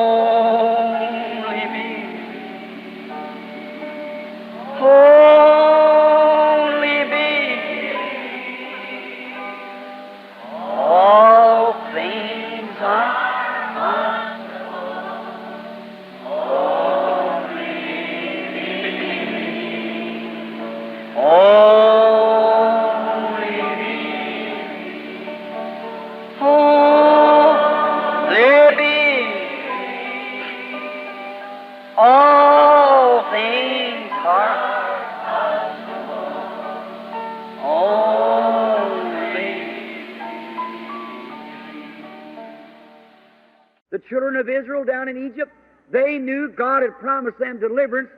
Only me. Only me. All things are only me. Only me. All things are only. The children of Israel down in Egypt, they knew God had promised them deliverance,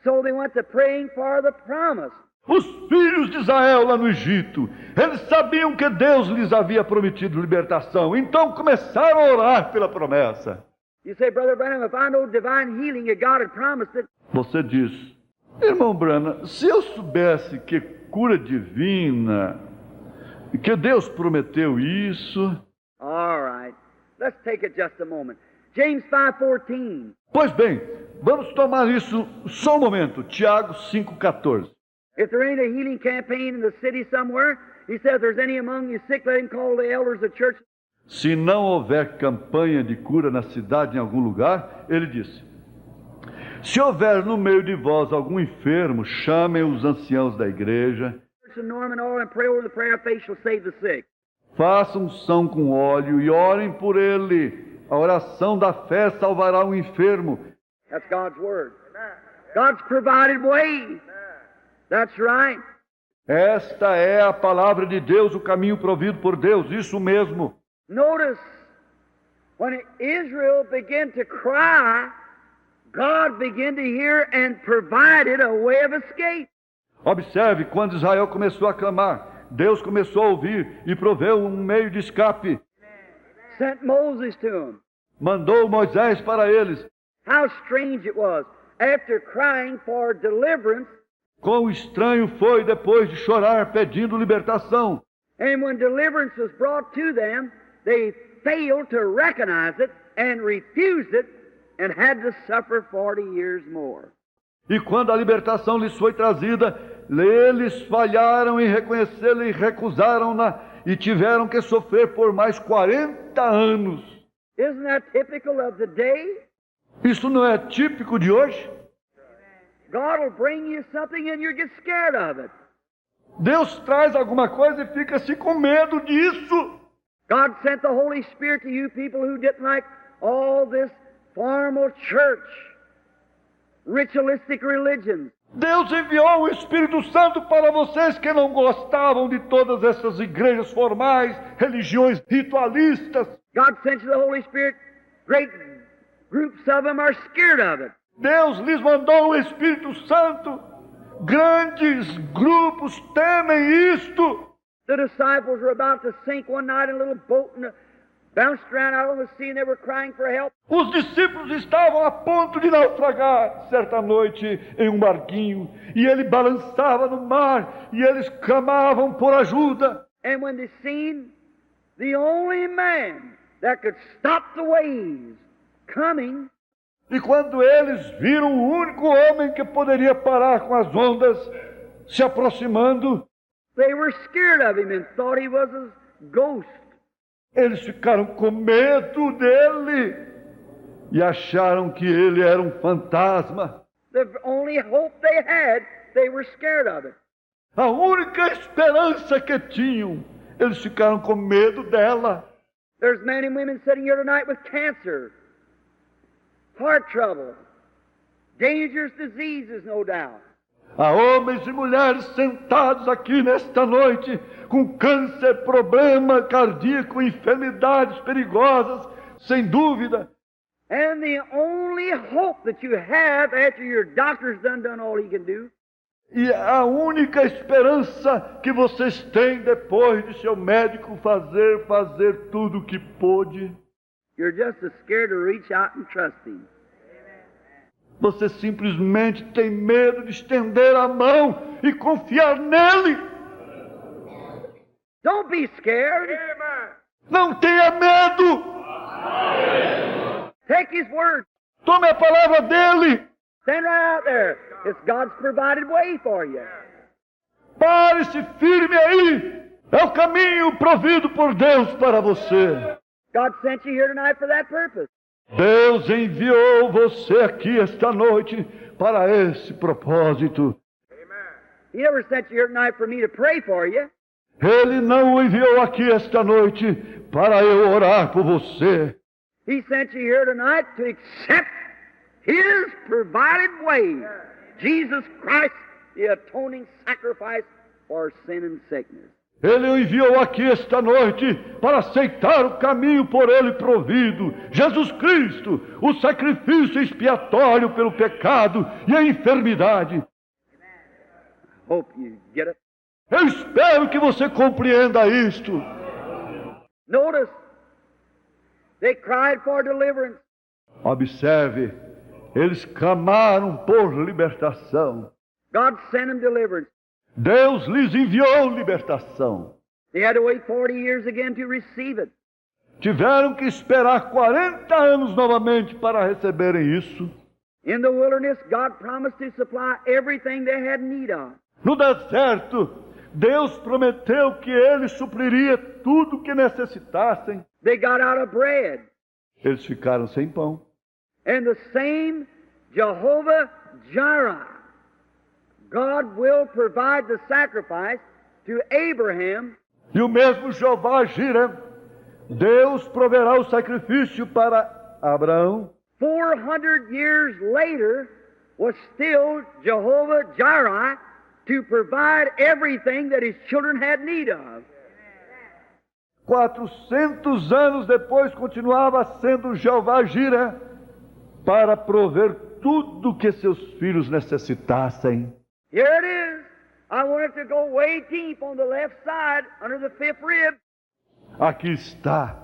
so they went to praying for the promise. Os filhos de Israel lá no Egito, eles sabiam que Deus lhes havia prometido libertação, então começaram a orar pela promessa. You say, Brother Branham, if I know divine healing that God had promised it, Você diz, irmão Branham, se eu soubesse que cura divina, que Deus prometeu isso... all right. Let's take it just a moment. James 5:14. Pois bem, vamos tomar isso só um momento. Tiago 5,14. If there ain't a healing campaign in the city somewhere, he says, if there's any among you sick, let him call the elders of the church. Se não houver campanha de cura na cidade em algum lugar, ele disse, se houver no meio de vós algum enfermo, chamem os anciãos da igreja, Anoint oil and pray over the prayer of faith shall save the sick. façam unção com óleo e orem por ele. A oração da fé salvará o enfermo. That's God's word. God's provided way. That's right. Esta é a palavra de Deus, o caminho provido por Deus, isso mesmo. Notice, when Israel began to cry, God began to hear and provided a way of escape. Observe, quando Israel começou a clamar, Deus começou a ouvir e proveu um meio de escape. Sent Moses to them. Mandou Moisés para eles. How strange it was. After crying for deliverance, Quão estranho foi depois de chorar pedindo libertação. and when deliverance was brought to them, they failed to recognize it and refused it and had to suffer 40 years more. E quando a libertação lhes foi trazida, eles falharam em reconhecê-la e recusaram-na e tiveram que sofrer por mais 40 anos. Isn't that typical of the day? Isso não é típico de hoje? God will bring you something and you get scared of it. Deus traz alguma coisa e fica-se com medo disso. God sent the Holy Spirit to you people who didn't like all this formal church, ritualistic religions. Deus enviou o Espírito Santo para vocês que não gostavam de todas essas igrejas formais, religiões ritualistas. God sent you the Holy Spirit. Great groups of them are scared of it. Deus lhes mandou o Espírito Santo. Grandes grupos temem isto. The disciples were about to sink one night in a little boat and bounced around out on the sea and they were crying for help. Os discípulos estavam a ponto de naufragar certa noite em um barquinho, e ele balançava no mar, e eles clamavam por ajuda. And when they seen the only man that could stop the waves coming, E quando eles viram o único homem que poderia parar com as ondas se aproximando, they were scared of him and thought he was a ghost. eles ficaram com medo dele e acharam que ele era um fantasma. The only hope they had, they were scared of it. A única esperança que tinham, eles ficaram com medo dela. There's men and women sitting here tonight with cancer, heart trouble, dangerous diseases, no doubt. Há homens e mulheres sentados aqui nesta noite com câncer, problema cardíaco, enfermidades perigosas, sem dúvida. And the only hope that you have after your doctor's done all he can do, E a única esperança que vocês têm depois de seu médico fazer tudo o que pôde, you're just as scared to reach out and trust him. você simplesmente tem medo de estender a mão e confiar nele. Don't be scared. Não tenha medo. Take His word. Tome a palavra dele. Stand right out there. It's God's provided way for you. Pare-se firme aí. É o caminho provido por Deus para você. God sent you here tonight for that purpose. Deus enviou você aqui esta noite para esse propósito. He never sent you here tonight for me to pray for you. Ele não o enviou aqui esta noite para eu orar por você. He sent you here tonight to accept His provided way. Jesus Christ, the atoning sacrifice for sin and sickness. Ele o enviou aqui esta noite para aceitar o caminho por ele provido. Jesus Cristo, o sacrifício expiatório pelo pecado e a enfermidade. Hope you get it. Eu espero que você compreenda isto. Notice, they cried for deliverance. Observe, eles clamaram por libertação. God sent them deliverance. Deus lhes enviou libertação. They had to wait 40 years again to receive it. Tiveram que esperar 40 anos novamente para receberem isso. In the wilderness, God promised to supply everything they had need of. No deserto, Deus prometeu que Ele supriria tudo o que necessitassem. They got out of bread. Eles ficaram sem pão. And the same Jehovah Jireh, God will provide the sacrifice to Abraham. E o mesmo Jeová Jireh, Deus proverá o sacrifício para Abraão. 400 years later was still Jehovah Jireh to provide everything that his children had need of. 400 anos depois continuava sendo Jeová Jireh para prover tudo que seus filhos necessitassem. Here it is. I want it to go way deep on the left side under the fifth rib. Aqui está.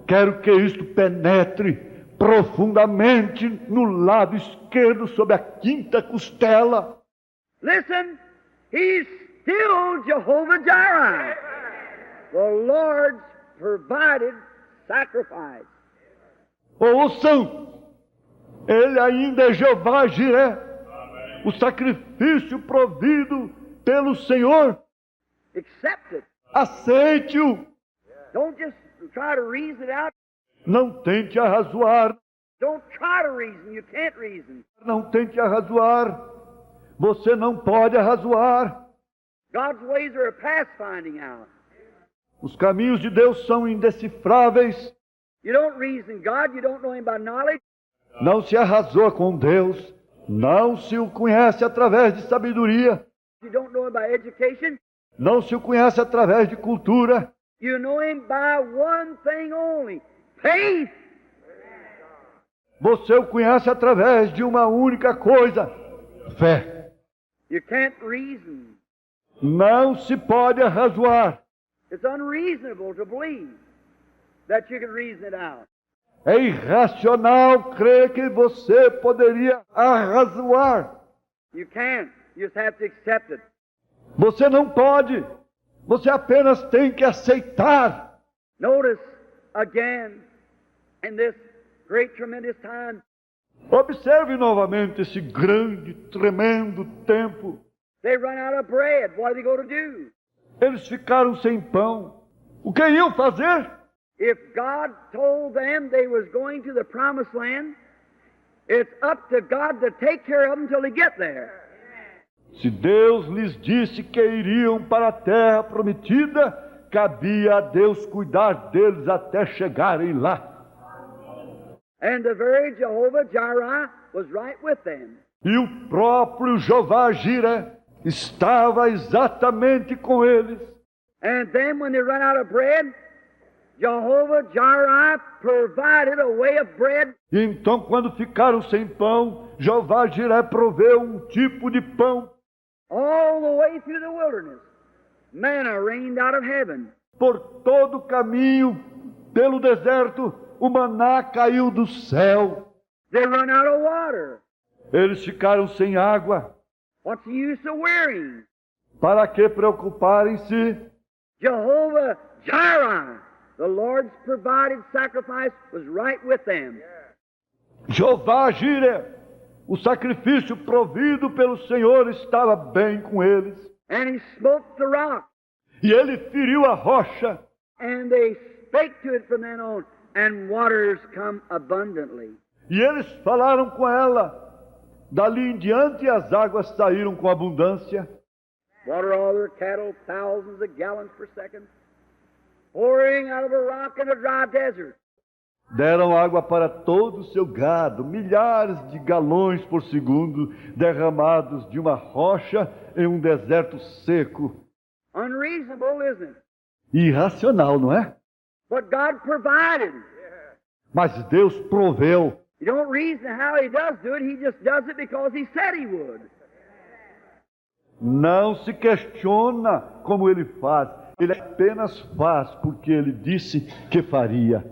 Quero que isto penetre profundamente no lado esquerdo, sob a quinta costela. Listen, He's still Jehovah Jireh, the Lord's provided sacrifice. Ouçam, Ele ainda é Jeová Jireh, o sacrifício provido pelo Senhor. Accept it. Aceite-o. Don't just try to reason it out. Não tente arrazoar. Don't try to reason. You can't reason. Não tente arrazoar. Você não pode arrazoar. God's ways are past finding out. Os caminhos de Deus são indecifráveis. You don't reason God. You don't know Him by knowledge. Não se arrazoa com Deus. Não se o conhece através de sabedoria. You don't know Him by education. Não se o conhece através de cultura. You know Him by one thing only. Faith. Você o conhece através de uma única coisa: fé. You can't reason. Não se pode arrazoar. It's unreasonable to believe that you can reason it out. É irracional crer que você poderia arrazoar. You can't. You just have to accept it. Você não pode. Você apenas tem que aceitar. Notice again in this great tremendous time. Observe novamente esse grande, tremendo tempo. They run out of bread. What are they going to do? Eles ficaram sem pão. O que iam fazer? If God told them they was going to the promised land, it's up to God to take care of them till they get there. Se Deus lhes disse que iriam para a terra prometida, cabia a Deus cuidar deles até chegarem lá. And the very Jehovah Jireh was right with them. E o próprio Jeová Jireh estava exatamente com eles. And then when they run out of bread, Jehovah Jireh provided a way of bread. E então, quando ficaram sem pão, Jeová Jireh proveu um tipo de pão. All the way through the wilderness, manna rained out of heaven. Por todo o caminho, pelo deserto, o maná caiu do céu. They run out of water. Eles ficaram sem água. What's the use of worrying? Para que preocuparem-se? Jehovah Jireh, the Lord's provided sacrifice, was right with them. Jeová Jireh, o sacrifício provido pelo Senhor, estava bem com eles. And he smote the rock, E ele feriu a rocha, and they spake to it from then on, and waters come abundantly. e eles falaram com ela. Dali em diante as águas saíram com abundância. Water all their cattle, thousands of gallons per second, pouring out of a rock in a dry desert. Deram água para todo o seu gado, milhares de galões por segundo, derramados de uma rocha em um deserto seco. Unreasonable, isn't it? Irracional, não é? But God provided. Mas Deus proveu. You don't reason how He does do it. He just does it because He said He would. Não se questiona como ele faz. Ele apenas faz porque ele disse que faria.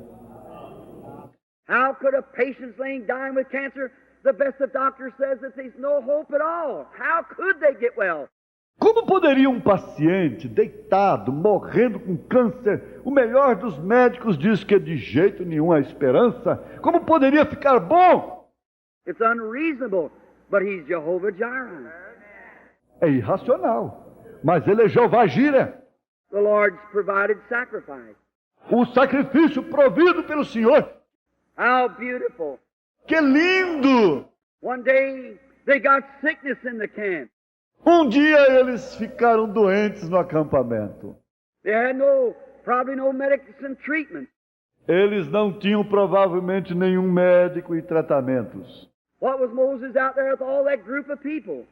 How could a patient laying dying with cancer, the best of doctors says that there's no hope at all? How could they get well? Como poderia um paciente deitado, morrendo com câncer, o melhor dos médicos diz que de jeito nenhum há esperança, como poderia ficar bom? It's unreasonable, but He's Jehovah Jireh. É irracional, mas ele é Jeová Jireh, The Lord's provided sacrifice. o sacrifício provido pelo Senhor. How beautiful. Que lindo! One day they got sickness in the camp. Um dia eles ficaram doentes no acampamento. They had probably no medicine treatment. Eles não tinham provavelmente nenhum médico e tratamentos. What was Moses out there with all that group of people?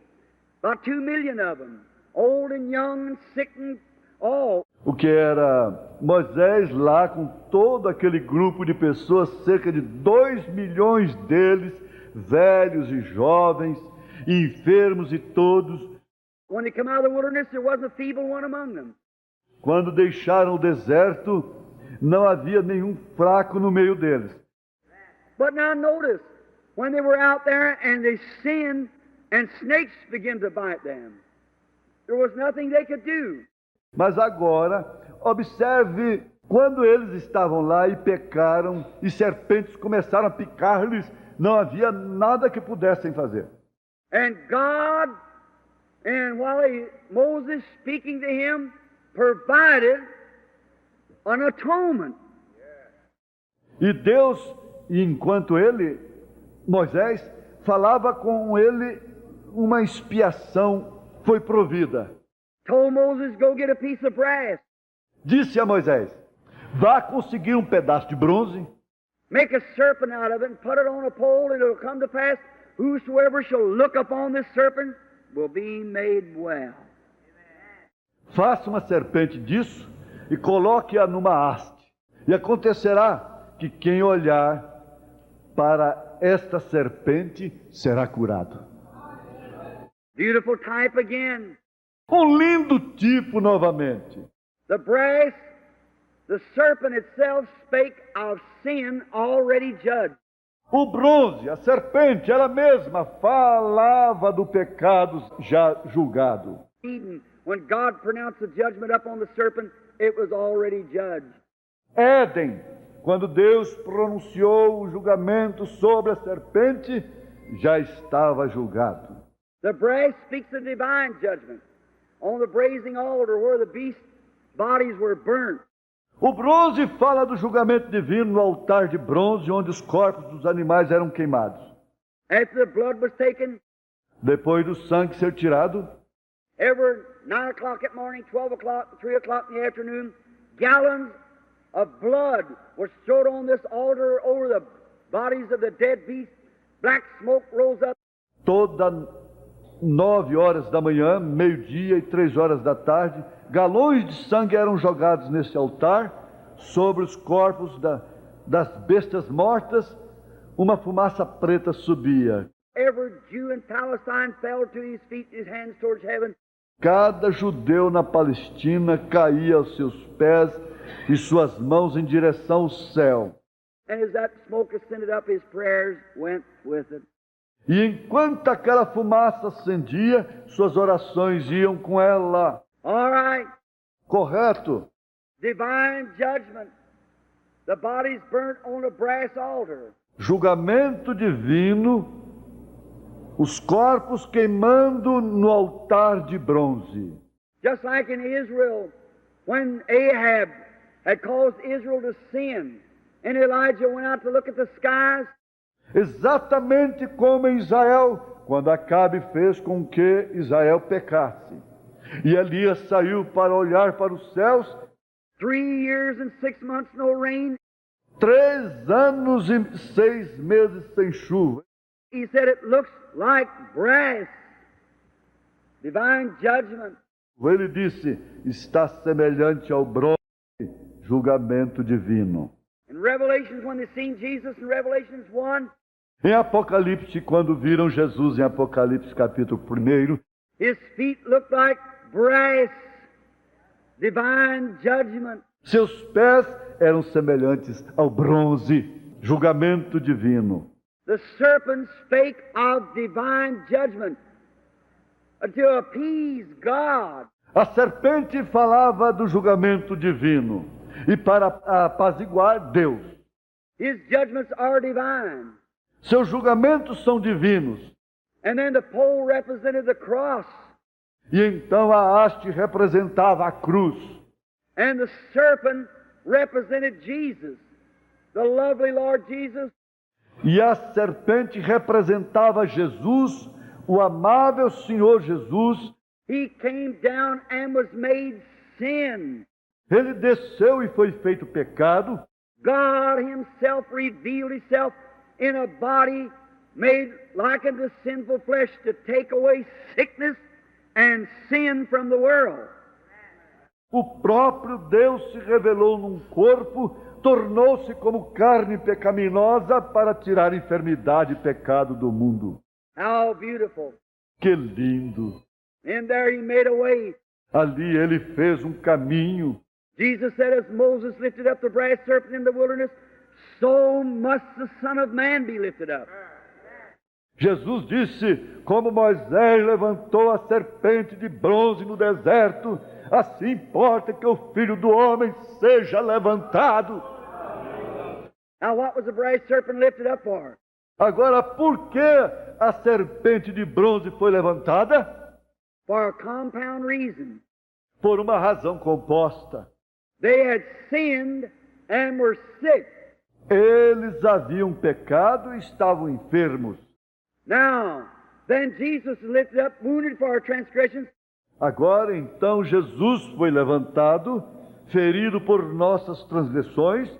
About 2 million of them, old and young and sick and all. O que era Moisés lá com todo aquele grupo de pessoas, cerca de 2 milhões deles, velhos e jovens, enfermos e todos. When they come out of the wilderness, there wasn't a feeble one among them. Quando deixaram o deserto, não havia nenhum fraco no meio deles. But now notice, when they were out there and they sinned and snakes began to bite them, there was nothing they could do. Mas agora, observe, quando eles estavam lá e pecaram, e serpentes começaram a picar-lhes, não havia nada que pudessem fazer. And God, and Moses speaking to him, provided an atonement. E Deus, enquanto Moisés, falava com ele, uma expiação foi provida. Told Moses, go get a piece of brass. Disse a Moisés, vá conseguir um pedaço de bronze, Make a serpent out of it and put it on a pole, and it'll come to pass, whosoever shall look upon this serpent will be made well. faça uma serpente disso e coloque-a numa haste. E acontecerá que quem olhar para esta serpente será curado. Beautiful type again. Um lindo tipo novamente. The brass, the serpent itself spake of sin already judged. O bronze, a serpente, ela mesma falava do pecado já julgado. Eden, when God pronounced the judgment upon the serpent, it was already judged. Éden, quando Deus pronunciou o julgamento sobre a serpente, já estava julgado. The brass speaks of divine judgment on the brazen altar where the beasts' bodies were burnt. O bronze fala do julgamento divino no altar de bronze, onde os corpos dos animais eram queimados. After the blood was taken, Depois do sangue ser tirado, every 9 o'clock at morning, 12 o'clock, 3 o'clock in the afternoon, gallons of blood was thrown on this altar over the bodies of the dead beasts. Black smoke rose up. toda 9 horas da manhã, meio-dia e 3 horas da tarde, galões de sangue eram jogados nesse altar, sobre os corpos das bestas mortas, uma fumaça preta subia. Every Jew in Palestine fell to his feet, his hands towards heaven. Cada judeu na Palestina caía aos seus pés e suas mãos em direção ao céu. And as that smoke ascended up, his prayers went with it. E enquanto aquela fumaça acendia, suas orações iam com ela. All right, Correto? divine judgment. The bodies burnt on a brass altar. Julgamento divino, os corpos queimando no altar de bronze. Just like in Israel, when Ahab had caused Israel to sin, and Elijah went out to look at the skies. Exatamente como em Israel, quando Acabe fez com que Israel pecasse. E Elias saiu para olhar para os céus. 3 years and 6 months, no rain. 3 anos e 6 meses sem chuva. He said it looks like brass. Divine judgment. Ele disse, está semelhante ao bronze, julgamento divino. In Revelations, when they seen Jesus in Revelations 1, Em Apocalipse, quando viram Jesus em Apocalipse capítulo 1, his feet looked like brass. Divine judgment. seus pés eram semelhantes ao bronze, julgamento divino. The serpent spake of divine judgment to appease God. A serpente falava do julgamento divino e para apaziguar Deus. His judgments are divine. Seus julgamentos são divinos. And then the pole represented the cross. E então a haste representava a cruz. And the serpent represented Jesus, the lovely Lord Jesus. E a serpente representava Jesus, o amável Senhor Jesus. He came down and was made sin. Ele desceu e foi feito pecado. God himself revealed himself in a body made like unto sinful flesh to take away sickness and sin from the world. O próprio Deus se revelou num corpo, tornou-se como carne pecaminosa para tirar enfermidade e pecado do mundo. How beautiful. Que lindo! And there he made a way. Ali ele fez um caminho. Jesus said, as Moses lifted up the brass serpent in the wilderness, so must the Son of Man be lifted up. Jesus disse, como Moisés levantou a serpente de bronze no deserto, assim importa que o Filho do Homem seja levantado. Now what was the brass serpent lifted up for? Agora, por que a serpente de bronze foi levantada? For a compound reason. Por uma razão composta. They had sinned and were sick. Eles haviam pecado e estavam enfermos. Now, then Jesus was lifted up, wounded for our transgressions. Agora, então, Jesus foi levantado, ferido por nossas transgressões.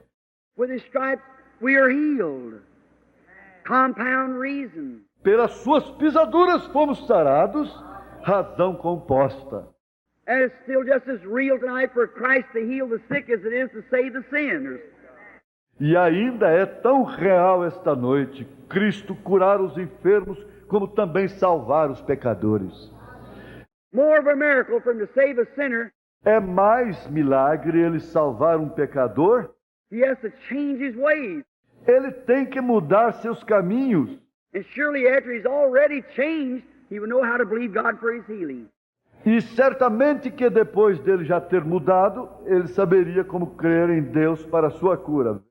With his stripes we are healed. Compound reason. Pelas suas pisaduras fomos sarados, razão composta. And it's still just as real tonight for Christ to heal the sick as it is to save the sinners. E ainda é tão real esta noite, Cristo curar os enfermos, como também salvar os pecadores. More of a miracle for him to save a sinner. É mais milagre ele salvar um pecador? He has to change his ways. Ele tem que mudar seus caminhos. And surely after he's already changed, he will know how to believe God for his healing. E certamente que depois dele já ter mudado, ele saberia como crer em Deus para a sua cura.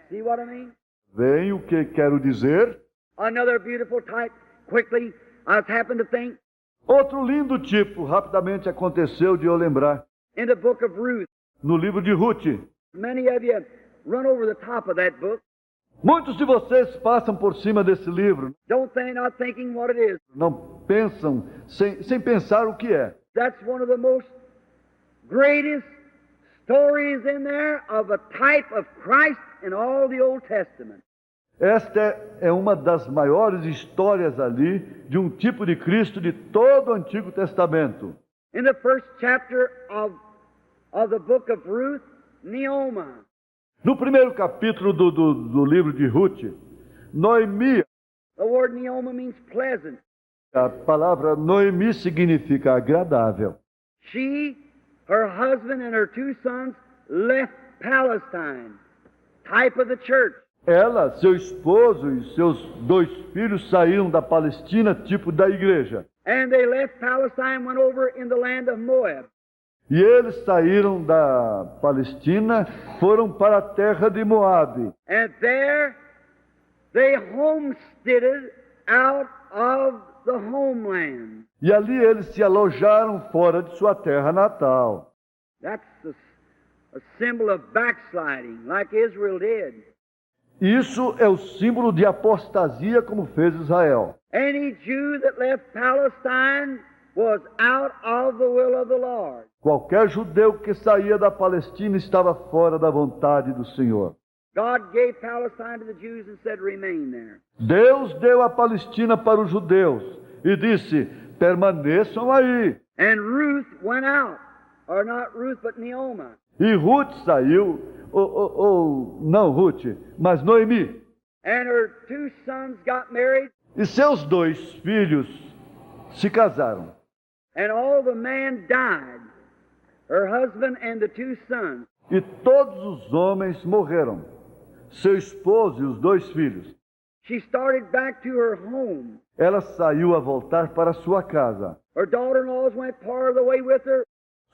See what I mean? Vem o que quero dizer? Another beautiful type. Quickly, I've happened to think Outro lindo tipo, rapidamente aconteceu de eu lembrar. in the book of Ruth. No livro de Ruth. Many of you run over the top of that book. Muitos de vocês passam por cima desse livro. Not thinking what it is. Não pensam, sem pensar o que é. That's one of the most greatest stories in there of a type of Christ in all the Old Testament. Esta é uma das maiores histórias ali de um tipo de Cristo de todo o Antigo Testamento. In the first chapter of the book of Ruth, Naomi. No primeiro capítulo do livro de Ruth, Noemi, The word Naomi means pleasant. a palavra Noemi significa agradável. She, her husband, and her 2 sons left Palestine, type of the church. Ela, seu esposo e seus 2 filhos saíram da Palestina, tipo da igreja. And they left Palestine, went over in the land of Moab. E eles saíram da Palestina, foram para a terra de Moabe. And there they homesteaded out of the homeland. E ali eles se alojaram fora de sua terra natal. That's a symbol of backsliding, like Israel did. Isso é o símbolo de apostasia, como fez Israel. Any Jew that left Palestine was out of the will of the Lord. Qualquer judeu que saía da Palestina estava fora da vontade do Senhor. God gave Palestine to the Jews and said, remain there. Deus deu a Palestina para os judeus e disse, permaneçam aí. And Ruth went out, or not Ruth, but Naomi. E Ruth saiu, não Ruth, mas Noemi. And her two sons got married, E seus 2 filhos se casaram. and all the men died, her husband and the 2 sons. E todos os homens morreram, seu esposo e os 2 filhos. She started back to her home. Ela saiu a voltar para sua casa. Her daughter-in-laws went part of the way with her.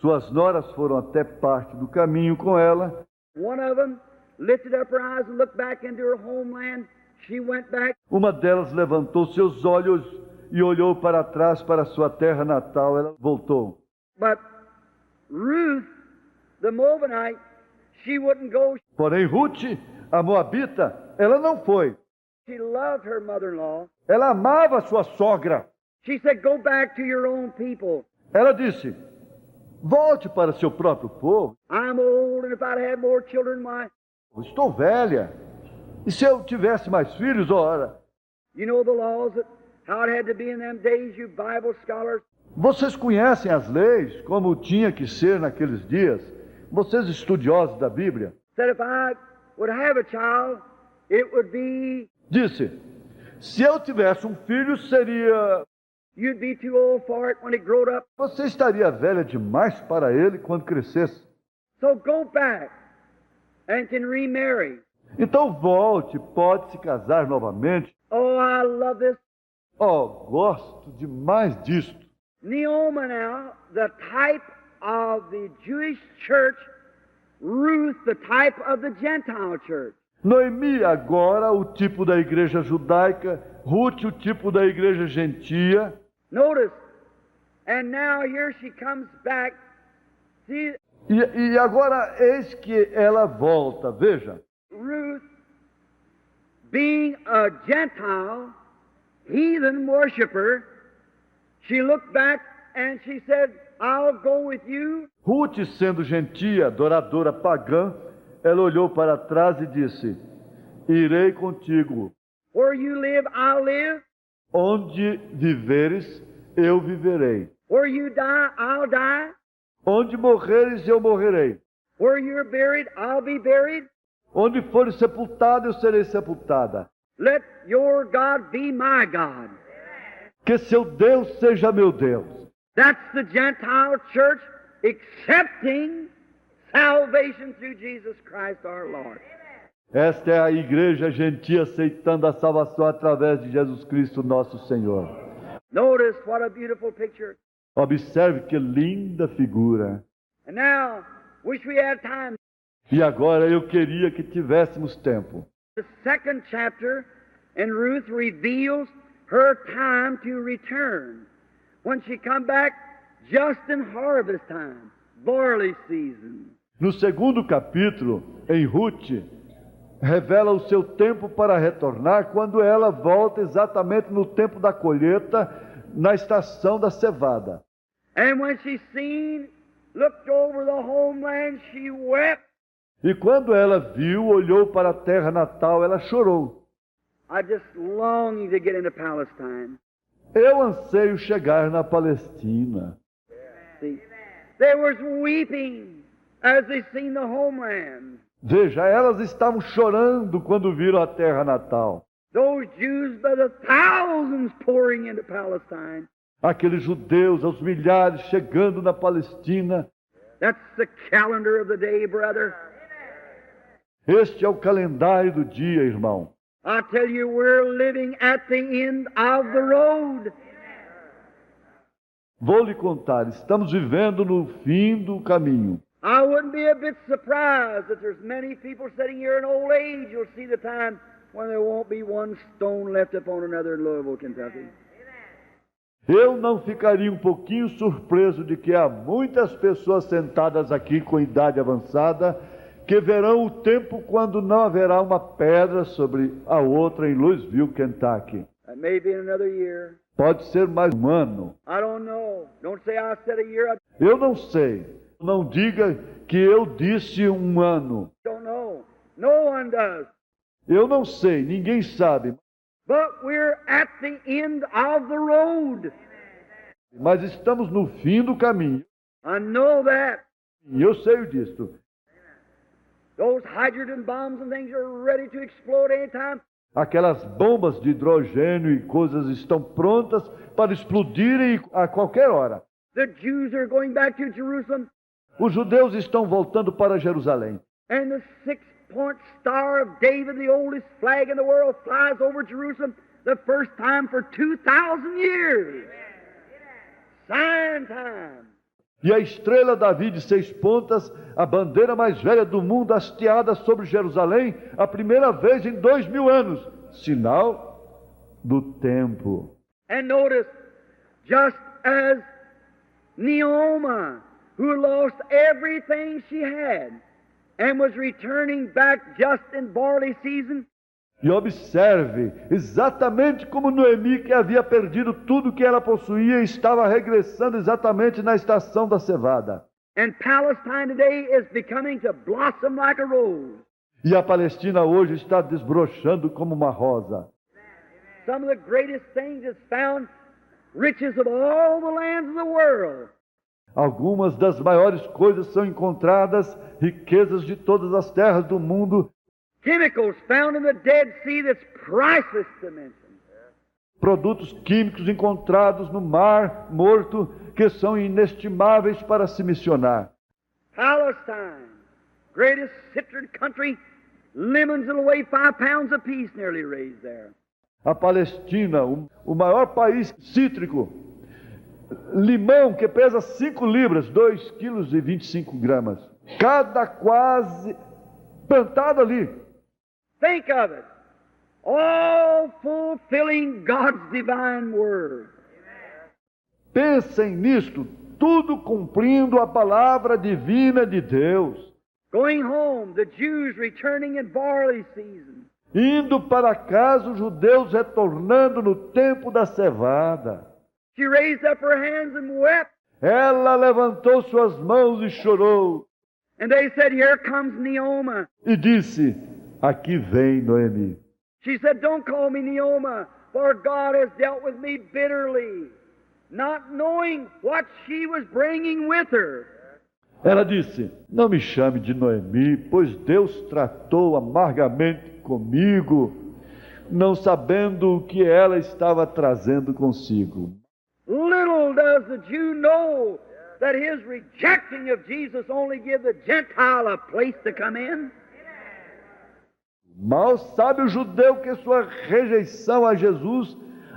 Suas noras foram até parte do caminho com ela. One of them lifted up her eyes and looked back into her homeland. She went back. Uma delas levantou seus olhos e olhou para trás para sua terra natal. Ela voltou. But Ruth, the Moabite, she wouldn't go. Porém, Ruth, a moabita, ela não foi. She loved her mother-in-law. Ela amava sua sogra. She said, go back to your own people. Ela disse, volte para seu próprio povo. I'm old, and if I'd had more children, my... Estou velha. E se eu tivesse mais filhos, ora? You know the laws, that how it had to be in them days, you Bible scholars? Vocês conhecem as leis, como tinha que ser naqueles dias? Vocês estudiosos da Bíblia? Said if I would have a child, it would be... Disse, se eu tivesse um filho, seria... You'd be too old for it when it growed up. Você estaria velha demais para ele quando crescesse. So go back and can remarry. Então volte, pode se casar novamente. Oh, I love this. Oh, gosto demais disto. Naomi now, the type of the Jewish church, Ruth, the type of the Gentile church. Noemi, agora, o tipo da igreja judaica. Ruth, o tipo da igreja gentia. Notice, and now here she comes back. See, E agora, eis que ela volta. Veja. Ruth, being a Gentile, heathen worshiper, she looked back and she said, I'll go with you. Ruth, sendo gentia, adoradora pagã, ela olhou para trás e disse, irei contigo. Where you live, I'll live. Onde viveres, eu viverei. Where you die, I'll die. Onde morreres, eu morrerei. Where you're buried, I'll be buried. Onde fores sepultado, eu serei sepultada. Let your God be my God. Que seu Deus seja meu Deus. That's the Gentile church accepting salvation through Jesus Christ our Lord. Esta é a igreja gentia aceitando a salvação através de Jesus Cristo, nosso Senhor. Notice what a beautiful picture. Observe que linda figura. And now, wish we had time. E agora eu queria que tivéssemos tempo. The 2nd chapter in Ruth reveals her time to return. When she come back just in harvest time, barley season. No 2º capítulo, em Ruth, revela o seu tempo para retornar quando ela volta exatamente no tempo da colheita, na estação da cevada. And when she seen, looked over the homeland, she wept. E quando ela viu, olhou para a terra natal, ela chorou. I just longing to get into Palestine. Eu anseio chegar na Palestina. See, they was weeping as they seen the homeland. Veja, elas estavam chorando quando viram a terra natal. Those Jews by the thousands pouring into Palestine. Aqueles judeus aos milhares chegando na Palestina. That's the calendar of the day, brother. Este é o calendário do dia, irmão. I tell you, we're living at the end of the road. Vou lhe contar, estamos vivendo no fim do caminho. I wouldn't be a bit surprised that there's many people sitting here in old age. You'll see the time when there won't be one stone left upon another in Louisville, Kentucky. Eu não ficaria um pouquinho surpreso de que há muitas pessoas sentadas aqui com idade avançada que verão o tempo quando não haverá uma pedra sobre a outra em Louisville, Kentucky. That may be in another year. Pode ser mais um ano. I don't know. Don't say I said a year. I Eu não sei. Não diga que eu disse um ano. don't know. No one does. Eu não sei, ninguém sabe. But we're at the end of the road. Mas estamos no fim do caminho. I know that. E eu sei disso. Those hydrogen bombs and things are ready to explode anytime. Aquelas bombas de hidrogênio e coisas estão prontas para explodirem a qualquer hora. The Jews are going back to Jerusalem, Os judeus estão voltando para Jerusalém. and the six-point star of David, the oldest flag in the world, flies over Jerusalem the first time for 2,000 years. Sign time. E a estrela Davi de 6 pontas, a bandeira mais velha do mundo, hasteada sobre Jerusalém, a primeira vez em 2000 anos. Sinal do tempo. And notice, just as Naomi, who lost everything she had and was returning back just in barley season, E observe, exatamente como Noemi, que havia perdido tudo que ela possuía, estava regressando exatamente na estação da cevada. and Palestine today is becoming to blossom like a rose. E a Palestina hoje está desbrochando como uma rosa. Some of the greatest things is found riches of all the lands of the world. Algumas das maiores coisas são encontradas, riquezas de todas as terras do mundo, Chemicals found in the Dead Sea that's priceless to mention. produtos químicos encontrados no mar morto que são inestimáveis para se mencionar. Palestine, greatest citron country, lemons that'll weigh 5 pounds apiece nearly raised there. A Palestina, o maior país cítrico, limão que pesa 5 libras, 2,25 kg. Cada quase plantado ali. Think of it. All fulfilling God's divine word. Pensem nisto, tudo cumprindo a palavra divina de Deus. Going home, the Jews returning in barley season. Indo para casa, os judeus retornando no tempo da cevada. She raised up her hands and wept. Ela levantou suas mãos e chorou. And they said, "Here comes Naomi." E disse, aqui vem Noemi. She said, "Don't call me Naomi, for God has dealt with me bitterly," not knowing what she was bringing with her. Ela disse, não me chame de Noemi, pois Deus tratou amargamente comigo, não sabendo o que ela estava trazendo consigo. Little does the Jew know that his rejecting of Jesus only give the Gentile a place to come in. Mal sabe o judeu que sua rejeição a Jesus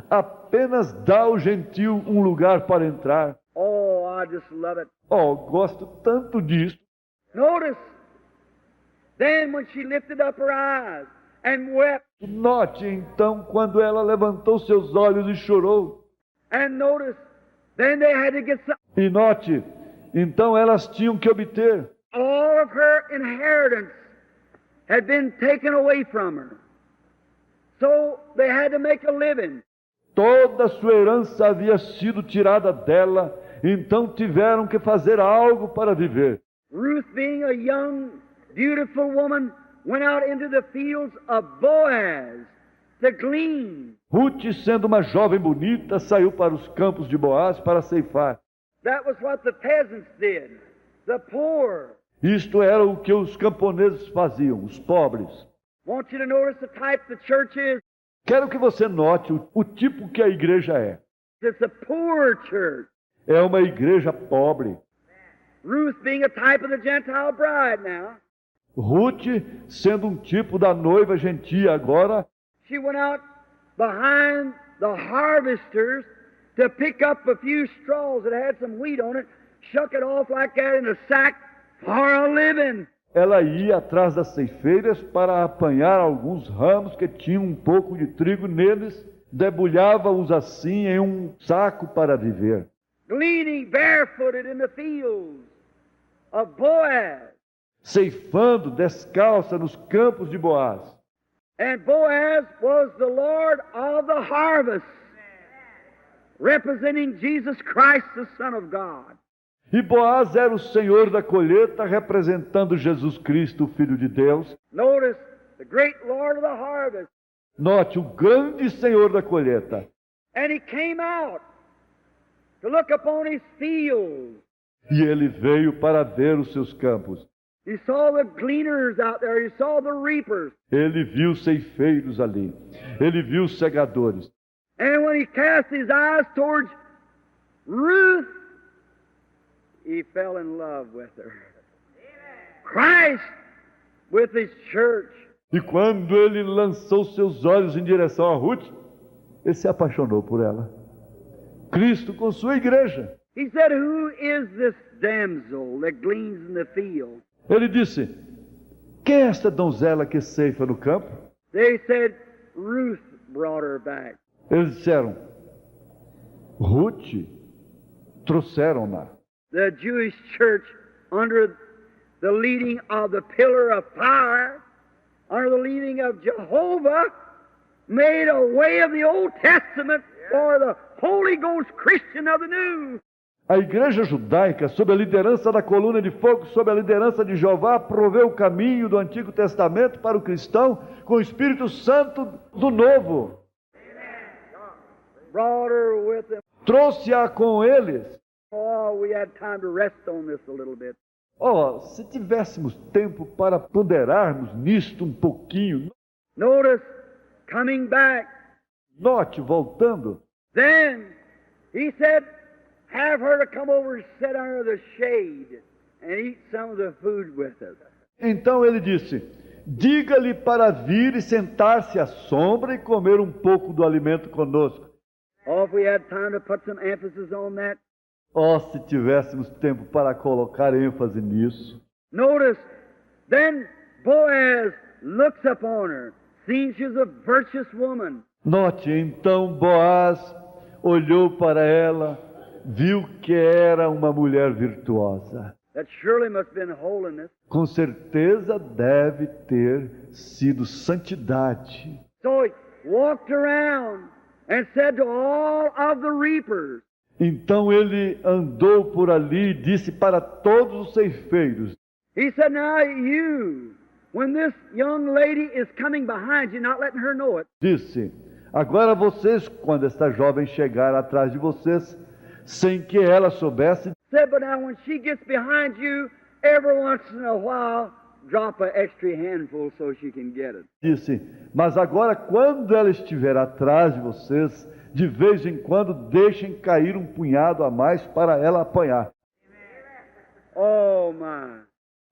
apenas dá ao gentil um lugar para entrar. Oh, I just love it. Oh, gosto tanto disso. Notice, then when she lifted up her eyes and wept, Note então quando ela levantou seus olhos e chorou. and notice, then they had to get some, E note, então elas tinham que obter. all of her inheritance had been taken away from her. So they had to make a living. Toda a sua herança havia sido tirada dela, então tiveram que fazer algo para viver. Ruth, being a young, beautiful woman, went out into the fields of Boaz to glean. Ruth, sendo uma jovem bonita, saiu para os campos de Boaz para ceifar. That was what the peasants did, the poor. Isto era o que os camponeses faziam, os pobres. Want you to notice the type the church is. Quero que você note o tipo que a igreja é. It's a poor church. É uma igreja pobre. Ruth being a type of the Gentile bride now. Ruth, sendo um tipo da noiva gentia agora, She went out behind the harvesters to pick up a few straws that had some wheat on it, shuck it off like that in a sack for a living. Ela ia atrás das ceifeiras para apanhar alguns ramos que tinham um pouco de trigo neles, debulhava-os assim em um saco para viver. Gleaning barefooted in the fields of Boaz. Ceifando descalça nos campos de Boaz. And Boaz was the Lord of the harvest, representing Jesus Christ, the Son of God. E Boaz era o Senhor da colheita, representando Jesus Cristo, o Filho de Deus. Notice the great Lord of the harvest. Note, o grande Senhor da colheita. And he came out to look upon his fields. E ele veio para ver os seus campos. He saw the gleaners out there. He saw the reapers. Ele viu ceifeiros ali. Ele viu segadores. And when he cast his eyes towards Ruth, he fell in love with her. Christ with his church. E quando ele lançou seus olhos em direção a Ruth, ele se apaixonou por ela. Cristo com sua igreja. He said, "Who is this damsel that gleans in the field?" Ele disse, quem é esta donzela que ceifa no campo? They said, "Ruth brought her back." Eles disseram, Ruth, trouxeram-na. The Jewish church, under the leading of the pillar of fire, under the leading of Jehovah, made a way of the Old Testament for the Holy Ghost Christian of the New. A igreja judaica, sob a liderança da coluna de fogo, sob a liderança de Jeová, proveu o caminho do Antigo Testamento para o cristão com o Espírito Santo do Novo. Brought her with him. Trouxe-a com eles. Oh, we had time to rest on this a little bit. Oh, se tivéssemos tempo para ponderarmos nisto um pouquinho. Notice, coming back. Note, voltando. Then he said, have her to come over and sit under the shade and eat some of the food with us. Então ele disse, diga-lhe para vir e sentar-se à sombra e comer um pouco do alimento conosco. Oh, if we had time to put some emphasis on that. Oh, se tivéssemos tempo para colocar ênfase nisso. Notice, then Boaz looks upon her, seeing she's a virtuous woman. Note, então Boaz olhou para ela, viu que era uma mulher virtuosa. That surely must have been holiness. Com certeza deve ter sido santidade. So he walked around and said to all of the reapers. Então ele andou por ali e disse para todos os ceifeiros. He said, now you, when this young lady is coming behind you, not letting her know it. Disse, agora vocês, quando esta jovem chegar atrás de vocês, sem que ela soubesse, Said, but now when she gets behind you, every once in a while, drop an extra handful so she can get it. disse, mas agora quando ela estiver atrás de vocês, de vez em quando deixem cair um punhado a mais para ela apanhar. Oh my.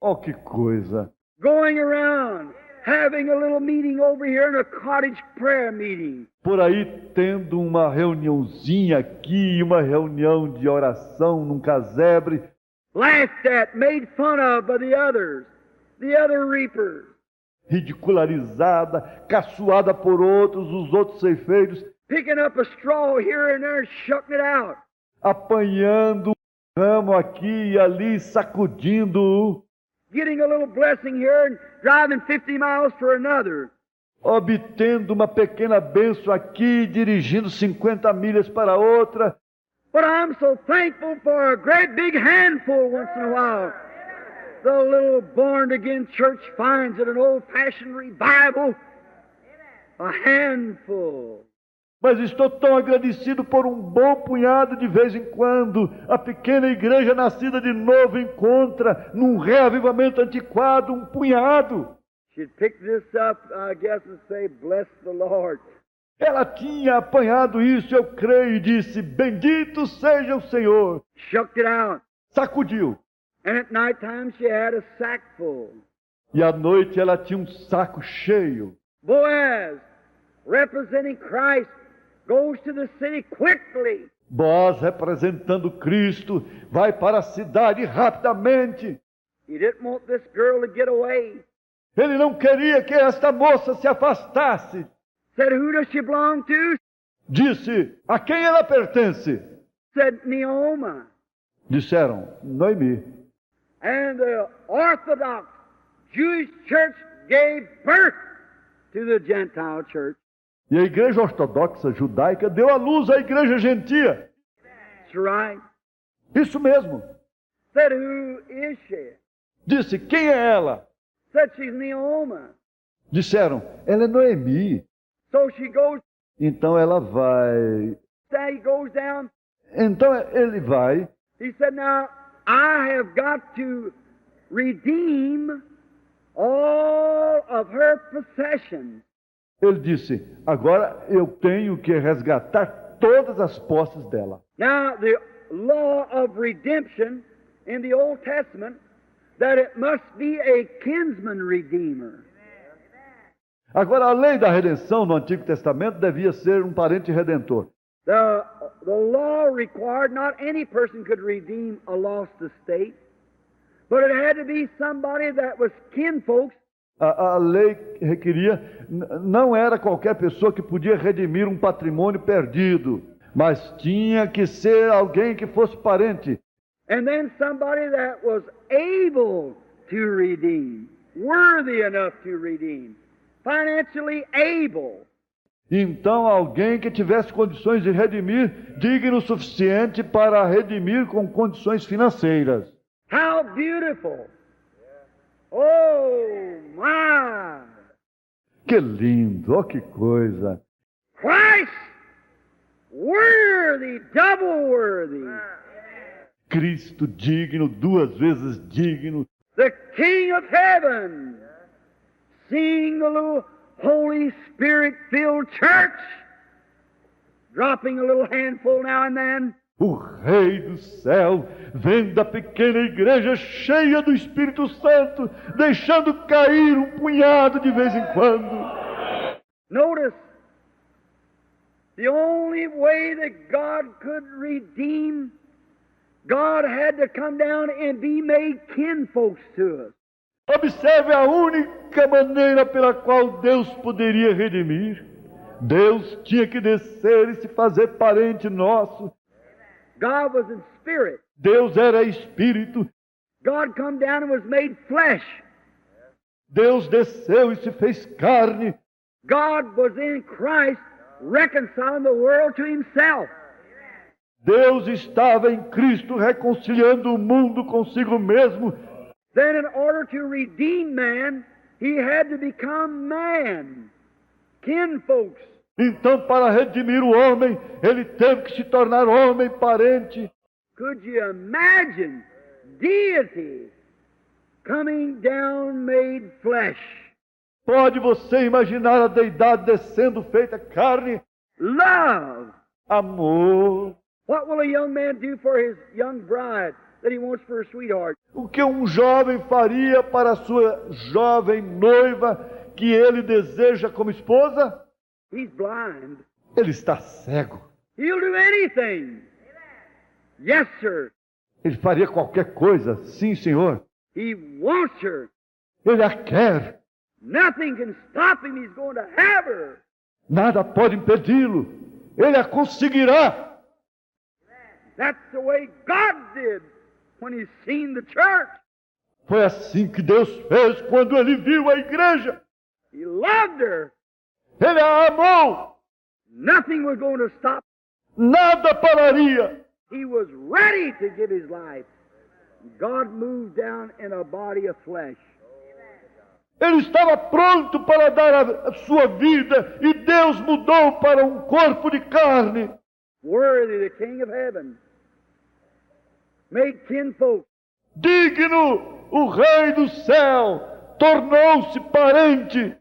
Oh, que coisa! Going around, having a little meeting over here in a cottage prayer meeting. Por aí tendo uma reuniãozinha aqui, uma reunião de oração num casebre, Laughed at, made fun of by the other reapers. ridicularizada, caçoada por outros, os outros ceifeiros, Picking up a straw here and there, shucking it out. apanhando um ramo aqui e ali, sacudindo-o, Getting a little blessing here and driving 50 miles for another. obtendo uma pequena bênção aqui, dirigindo 50 milhas para outra. But I'm so thankful for a great big handful once in a while. The little born-again church finds at an old-fashioned revival a handful. Mas estou tão agradecido por um bom punhado de vez em quando. A pequena igreja nascida de novo encontra, num reavivamento antiquado, um punhado. She'd pick this up, I guess, and say, bless the Lord. Ela tinha apanhado isso, eu creio, e disse, bendito seja o Senhor. Shucked it out. Sacudiu. And at night time she had a sack full. E à noite ela tinha um saco cheio. Boaz, representing Christ, goes to the city quickly. Boaz, representando Cristo, vai para a cidade rapidamente. He didn't want this girl to get away. Ele não queria que esta moça se afastasse. Said, who does she belong to? Disse, a quem ela pertence? Said, Naomi. Disseram, Noemi. And the Orthodox Jewish church gave birth to the Gentile church. E a igreja ortodoxa judaica deu à luz à igreja gentia. That's right. Isso mesmo. Said, who is she? Disse, quem é ela? Said, she's Naomi. Disseram, ela é Noemi. So she goes, Então ela vai. he goes down. Então ele vai. He said, now, I have got to redeem all of her possessions. Ele disse, agora eu tenho que resgatar todas as posses dela. Now, the law of redemption in the Old Testament, that it must be a kinsman redeemer. Agora, a lei da redenção no Antigo Testamento devia ser um parente redentor. The law required not any person could redeem a lost estate, but it had to be somebody that was kinfolks. A lei requeria, não era qualquer pessoa que podia redimir um patrimônio perdido, mas tinha que ser alguém que fosse parente. And then somebody that was able to redeem, worthy enough to redeem, financially able. Então, alguém que tivesse condições de redimir, digno o suficiente para redimir com condições financeiras. How beautiful! Oh, my! Que lindo, oh que coisa! Christ, worthy, double worthy. Cristo digno, duas vezes digno. The King of Heaven, seeing the little Holy Spirit-filled church, dropping a little handful now and then. O Rei do céu, vendo a pequena igreja cheia do Espírito Santo, deixando cair um punhado de vez em quando. Notice, the only way that God could redeem, God had to come down and be made kinfolks to us. Observe a única maneira pela qual Deus poderia redimir. Deus tinha que descer e se fazer parente nosso. God was in spirit. Deus era espírito. God come down and was made flesh. Deus desceu e se fez carne. God was in Christ reconciling the world to himself. Deus estava em Cristo reconciliando o mundo consigo mesmo. Then in order to redeem man, he had to become man, kinfolks. Então, para redimir o homem, ele teve que se tornar homem parente. Could you imagine deity coming down made flesh? Pode você imaginar a deidade descendo feita carne? Love. Amor. What will a young man do for his young bride that he wants for a sweetheart? O que um jovem faria para a sua jovem noiva que ele deseja como esposa? He's blind. Ele está cego. He'll do anything. Yes, sir. Ele faria qualquer coisa. Sim, senhor. He wants her. Ele a quer. Nothing can stop him. He's going to have her. Nada pode impedi-lo. Ele a conseguirá. That's the way God did when He seen the church. Foi assim que Deus fez quando Ele viu a igreja. He loved her. Ele a amou. Nothing was going to stop. Nada pararia. He was ready to give His life. God moved down in a body of flesh. Ele estava pronto para dar a sua vida e Deus mudou para um corpo de carne. Worthy the King of Heaven. Made kinfolk. Digno, o Rei do céu, tornou-se parente.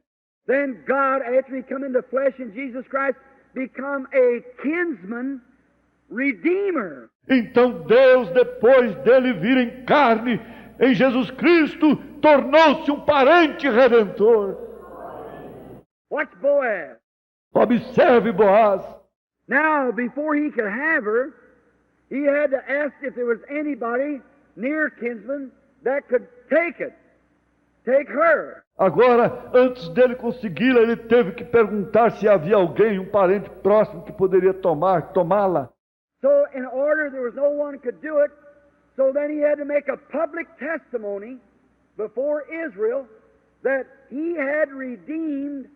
Then God, after He come into flesh in Jesus Christ, become a kinsman redeemer. Então Deus, depois dele vir em carne, em Jesus Cristo, tornou-se um parente redentor. Watch Boaz. Observe Boaz. Now, before he could have her, he had to ask if there was anybody near kinsman that could take it, take her. Agora, antes dele consegui-la, ele teve que perguntar se havia alguém, um parente próximo, que poderia tomá-la. So, in order there was no one could do it, so then he had to make a public testimony before Israel that he had redeemed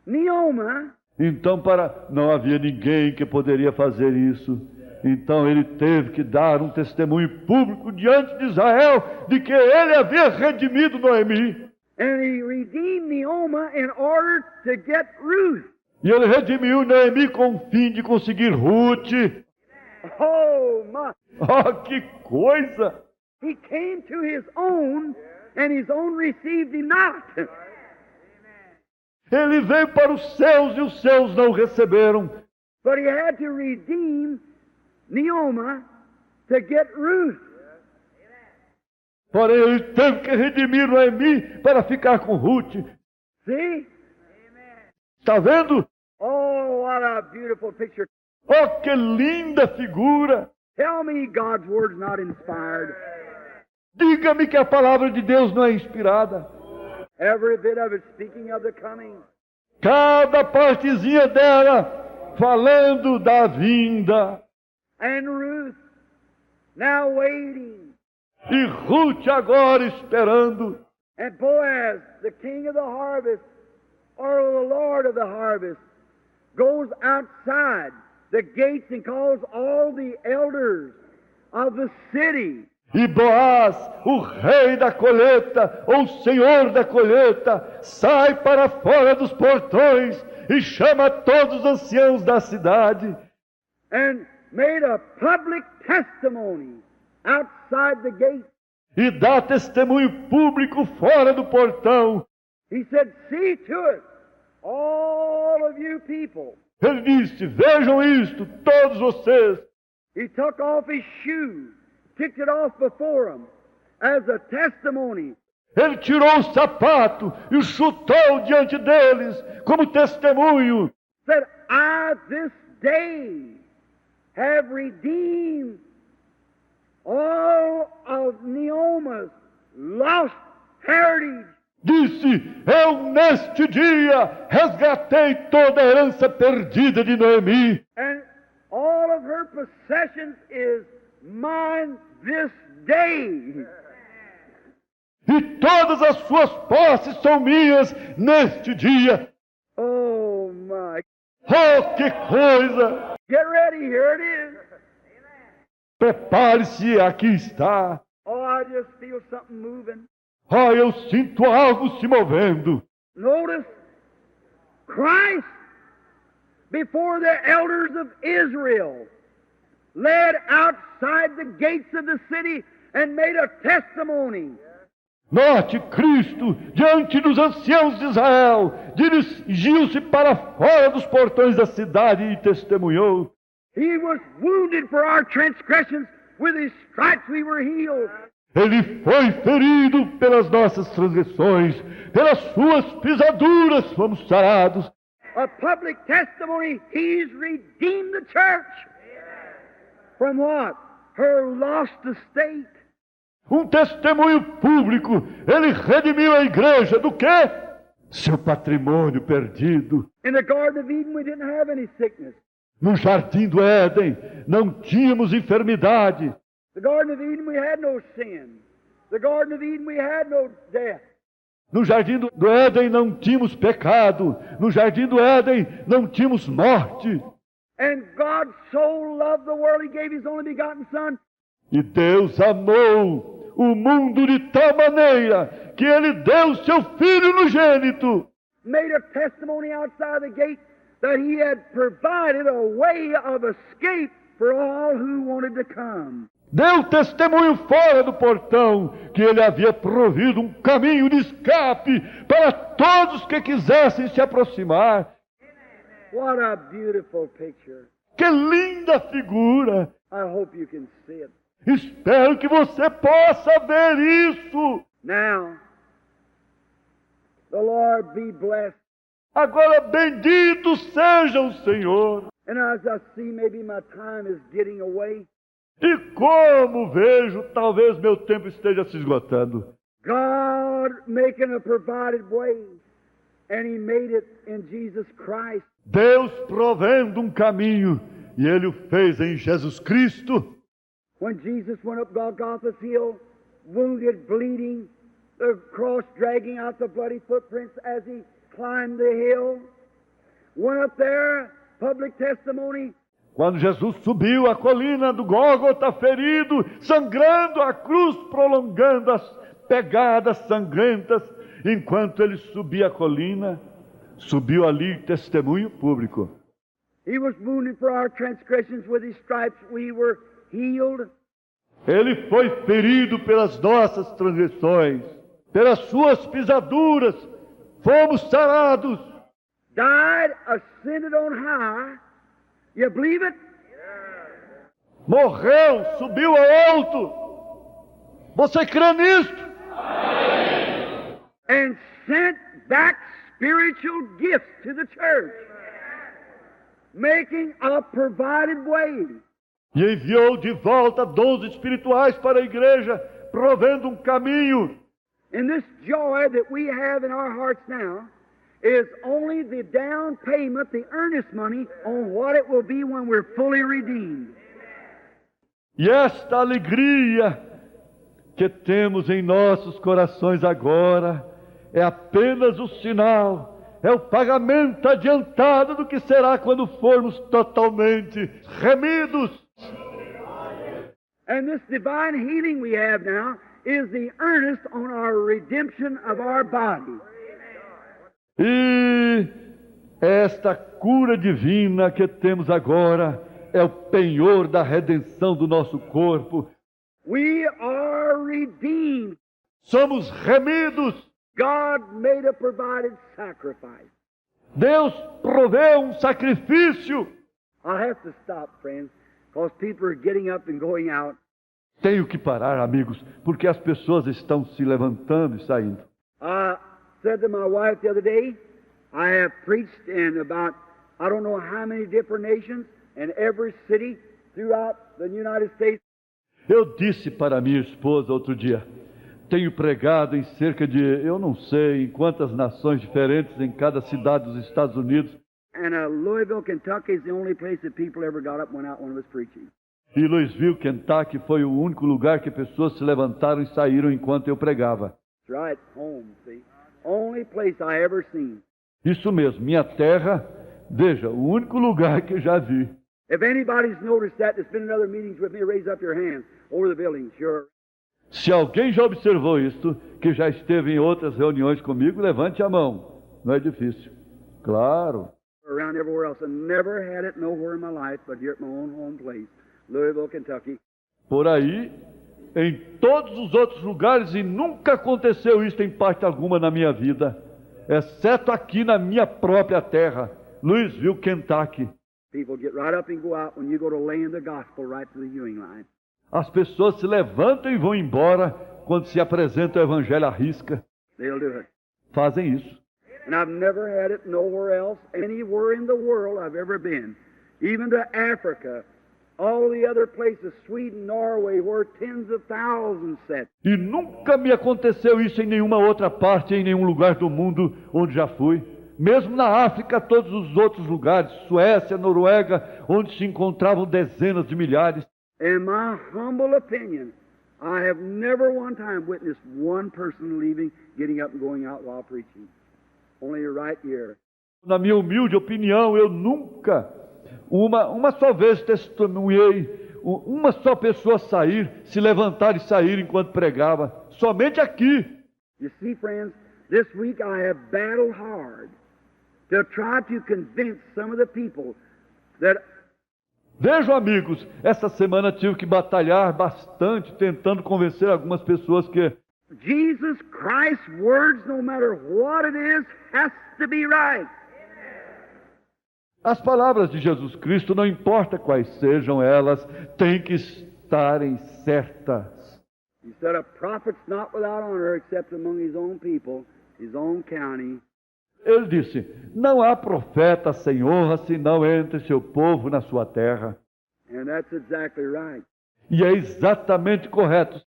Naomi. Então, não havia ninguém que poderia fazer isso. Então ele teve que dar um testemunho público diante de Israel de que ele havia redimido Noemi. And he redeemed Naomi in order to get Ruth. E ele redimiu Noemi com o fim de conseguir Ruth. Oh, my. Oh, que coisa! He came to his own, and his own received him not. Ele veio para os céus e os céus não o receberam. But he had to redeem Naomi to get Ruth. Porém, ele teve que redimir Noemi para ficar com Ruth. See? Está vendo? Oh, what a beautiful picture. Oh, que linda figura! Tell me God's word's not inspired. Diga-me que a palavra de Deus não é inspirada. Every bit of it speaking of the coming. Cada partezinha dela falando da vinda. And Ruth now waiting. E Ruth agora esperando. And Boaz, the king of the harvest, or the Lord of the harvest, goes outside the gates and calls all the elders of the city. E Boaz, o rei da colheita, ou senhor da colheita, sai para fora dos portões e chama todos os anciãos da cidade. And made a public testimony outside the gate. E dá testemunho público fora do portão. He said, see to it, all of you people. Ele disse, vejam isto, todos vocês. He took off his shoe, kicked it off before them, as a testimony. Ele tirou o sapato e o chutou diante deles, como testemunho. Said, I this day have redeemed all of Naomi's lost heritage. Disse, eu neste dia resgatei toda a herança perdida de Noemi. And all of her possessions is mine this day. E todas as suas posses são minhas neste dia. Oh my. Oh, que coisa! Get ready, here it is. Prepare-se, aqui está. Oh, I just feel something moving. Oh, eu sinto algo se movendo. Notice, Christ, before the elders of Israel, led outside the gates of the city and made a testimony. Note, Cristo, diante dos anciãos de Israel, dirigiu-se para fora dos portões da cidade e testemunhou. He was wounded for our transgressions, with his stripes we were healed. Ele foi ferido pelas nossas transgressões, pelas suas pisaduras fomos sarados. A public testimony, he's redeemed the church. From what? Her lost estate. Um testemunho público, ele redimiu a igreja do quê? Seu patrimônio perdido. In the Garden of Eden we didn't have any sickness. No jardim do Éden não tínhamos enfermidade. The Garden of Eden we had no sin. The Garden of Eden we had no death. No jardim do Éden não tínhamos pecado. No jardim do Éden não tínhamos morte. And God so loved the world, He gave His only begotten Son. E Deus amou o mundo de tal maneira que Ele deu seu Filho unigênito. Made a testimony outside the gate that He had provided a way of escape for all who wanted to come. Deu testemunho fora do portão que Ele havia provido um caminho de escape para todos que quisessem se aproximar. What a beautiful picture. Que linda figura! I hope you can see it. Espero que você possa ver isso. Now, the Lord be blessed. Agora, bendito seja o Senhor. And as I see maybe my time is getting away, E como vejo, talvez meu tempo esteja se esgotando. God making a provided way, and He made it in Jesus Christ. Deus provendo um caminho, e Ele o fez em Jesus Cristo. When Jesus went up Golgotha's hill, wounded, bleeding, the cross dragging out the bloody footprints as He climbed the hill, went up there, public testimony. Quando Jesus subiu a colina do Gólgota ferido, sangrando a cruz, prolongando as pegadas sangrentas, enquanto ele subia a colina, subiu ali testemunho público. He was wounded for our transgressions, with His stripes we were healed. Ele foi ferido pelas nossas transgressões, pelas suas pisaduras, fomos sarados. Died, ascended on high. You believe it? Morreu, subiu ao alto. Você crê nisto? And sent back spiritual gifts to the church, making a provided way. E enviou de volta dons espirituais para a igreja, provendo um caminho. And this joy that we have in our hearts now is only the down payment, the earnest money on what it will be when we're fully redeemed. E esta alegria que temos em nossos corações agora é apenas o sinal, é o pagamento adiantado do que será quando formos totalmente remidos. And this divine healing we have now is the earnest on our redemption of our body. E esta cura divina que temos agora é o penhor da redenção do nosso corpo. We are redeemed. Somos remidos. God made a provided sacrifice. Deus proveu um sacrifício. I'll have to stop, friends, because people are getting up and going out. Tenho que parar, amigos, porque as pessoas estão se levantando e saindo. Said to my wife the other day, I have preached in about, I don't know how many different nations, in every city throughout the United States. Eu disse para minha esposa outro dia, tenho pregado em cerca de, eu não sei, em quantas nações diferentes, em cada cidade dos Estados Unidos. And Louisville, Kentucky is the only place that people ever got up and went out when I was preaching. E Louisville, Kentucky foi o único lugar que pessoas se levantaram e saíram enquanto eu pregava. That's right, home, see. Only place I ever seen. Isso mesmo, minha terra, veja, o único lugar que eu já vi. If anybody's noticed that, that's been in other meetings with me, raise up your hands over the building, sure. Se alguém já observou isto, que já esteve em outras reuniões comigo, levante a mão. Não é difícil. Claro. Around everywhere else. I never had it nowhere in my life but here at my own home place, Louisville, Kentucky. Por aí, em todos os outros lugares, e nunca aconteceu isso em parte alguma na minha vida, exceto aqui na minha própria terra, Louisville, Kentucky. People get right up and go out when you go to laying the gospel right to the viewing line. As pessoas se levantam e vão embora quando se apresenta o evangelho à risca. They'll do it. Fazem isso. And I've never had it nowhere else, anywhere in the world I've ever been. Even to Africa, all the other places, Sweden, Norway, where tens of thousands sat. E nunca me aconteceu isso em nenhuma outra parte, em nenhum lugar do mundo onde já fui. Mesmo na África, todos os outros lugares, Suécia, Noruega, onde se encontravam dezenas de milhares. In my humble opinion, I have never one time witnessed one person leaving, getting up and going out while preaching. Only right here. Na minha humilde opinião, eu nunca, uma só vez testemunhei uma só pessoa sair, se levantar e sair enquanto pregava. Somente aqui. You see, friends, this week I have battled hard to try to convince some of the people that Vejam, amigos, essa semana tive que batalhar bastante, tentando convencer algumas pessoas que Jesus Christ's words, no matter what it is, has to be right. as palavras de Jesus Cristo, não importa quais sejam elas, têm que estarem certas. He said, a prophet's not without honor except among his own people, his own county. Ele disse: não há profeta sem honra senão entre seu povo na sua terra. And that's exactly right. E é exatamente correto.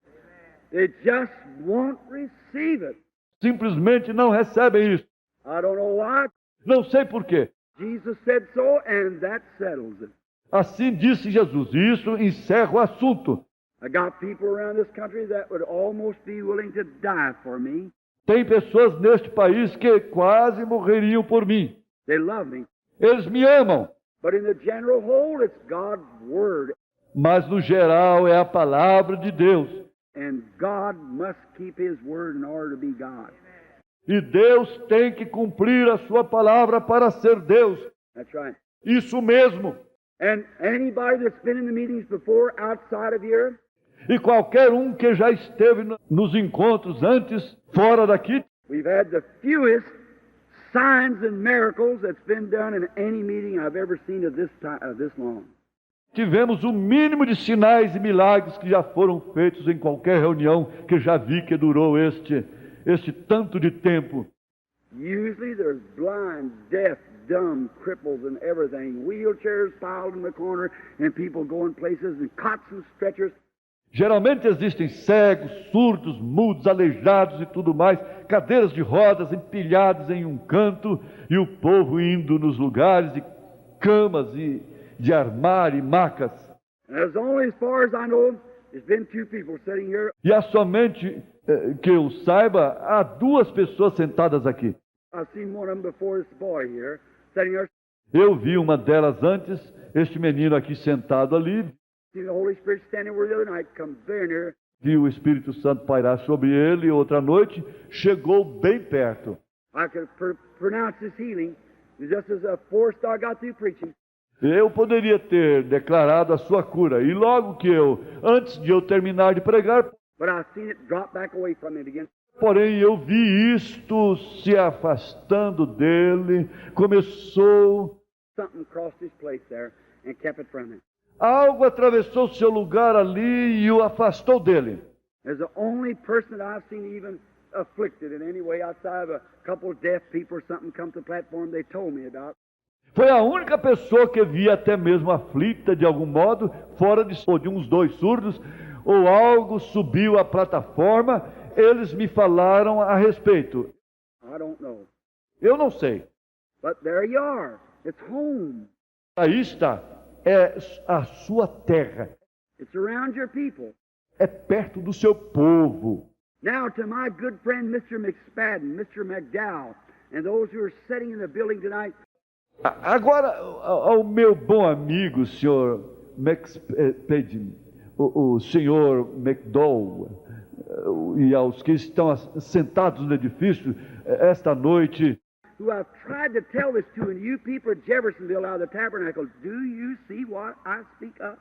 They just won't receive it. Simplesmente não recebem isso. I don't know why. Não sei por quê. Jesus said so, and that settles it. Assim disse Jesus. E isso encerra o assunto. I got people around this country that would almost be willing to die for me. Tem pessoas neste país que quase morreriam por mim. They love me. Eles me amam. But in the general whole, it's God's Word. Mas no geral é a palavra de Deus. And God must keep His Word in order to be God. E Deus tem que cumprir a sua palavra para ser Deus. That's right. Isso mesmo. And anybody that's been in the meetings before outside of here, E qualquer um que já esteve nos encontros antes, fora daqui, we've had the fewest signs and miracles that's been done in any meeting I've ever seen of this time, of this long. tivemos o mínimo de sinais e milagres que já foram feitos em qualquer reunião que já vi que durou este tanto de tempo. Usually there's blind, deaf, dumb, cripples and everything, wheelchairs piled in the corner, and people going places in cots and stretchers. Geralmente existem cegos, surdos, mudos, aleijados e tudo mais, cadeiras de rodas empilhadas em um canto e o povo indo nos lugares e camas e de armário e macas. And as only as far as I know, there's been two people sitting here. E há somente, que eu saiba, há duas pessoas sentadas aqui. I've seen one of them before, this boy here, sitting here. Eu vi uma delas antes, este menino aqui sentado ali, See the Holy Spirit standing where the other night, come very near. vi o Espírito Santo pairar sobre ele e outra noite chegou bem perto. I could pronounce his healing just as a force I got through preaching. Eu poderia ter declarado a sua cura, e logo que antes de eu terminar de pregar, But I seen it drop back away from him again. porém eu vi isto se afastando dele, começou, Something crossed his place there and kept it from him. algo atravessou seu lugar ali e o afastou dele. As the only person that I've seen even afflicted in any way outside of a couple of deaf people or something come to the platform they told me about. Foi a única pessoa que vi até mesmo aflita de algum modo, fora de uns dois surdos, ou algo subiu à plataforma, eles me falaram a respeito. I don't know. Eu não sei. But there you are. It's home. Aí está, é a sua terra, It's around your people. é perto do seu povo. Now to my good friend Mr. McSpadden, Mr. McDowell, and those who are sitting in the building tonight, Agora, ao meu bom amigo, senhor McSpadden, o senhor McDowell, e aos que estão sentados no edifício esta noite, who I've tried to tell this to, and you people at Jeffersonville out of the tabernacle, do you see what I speak of?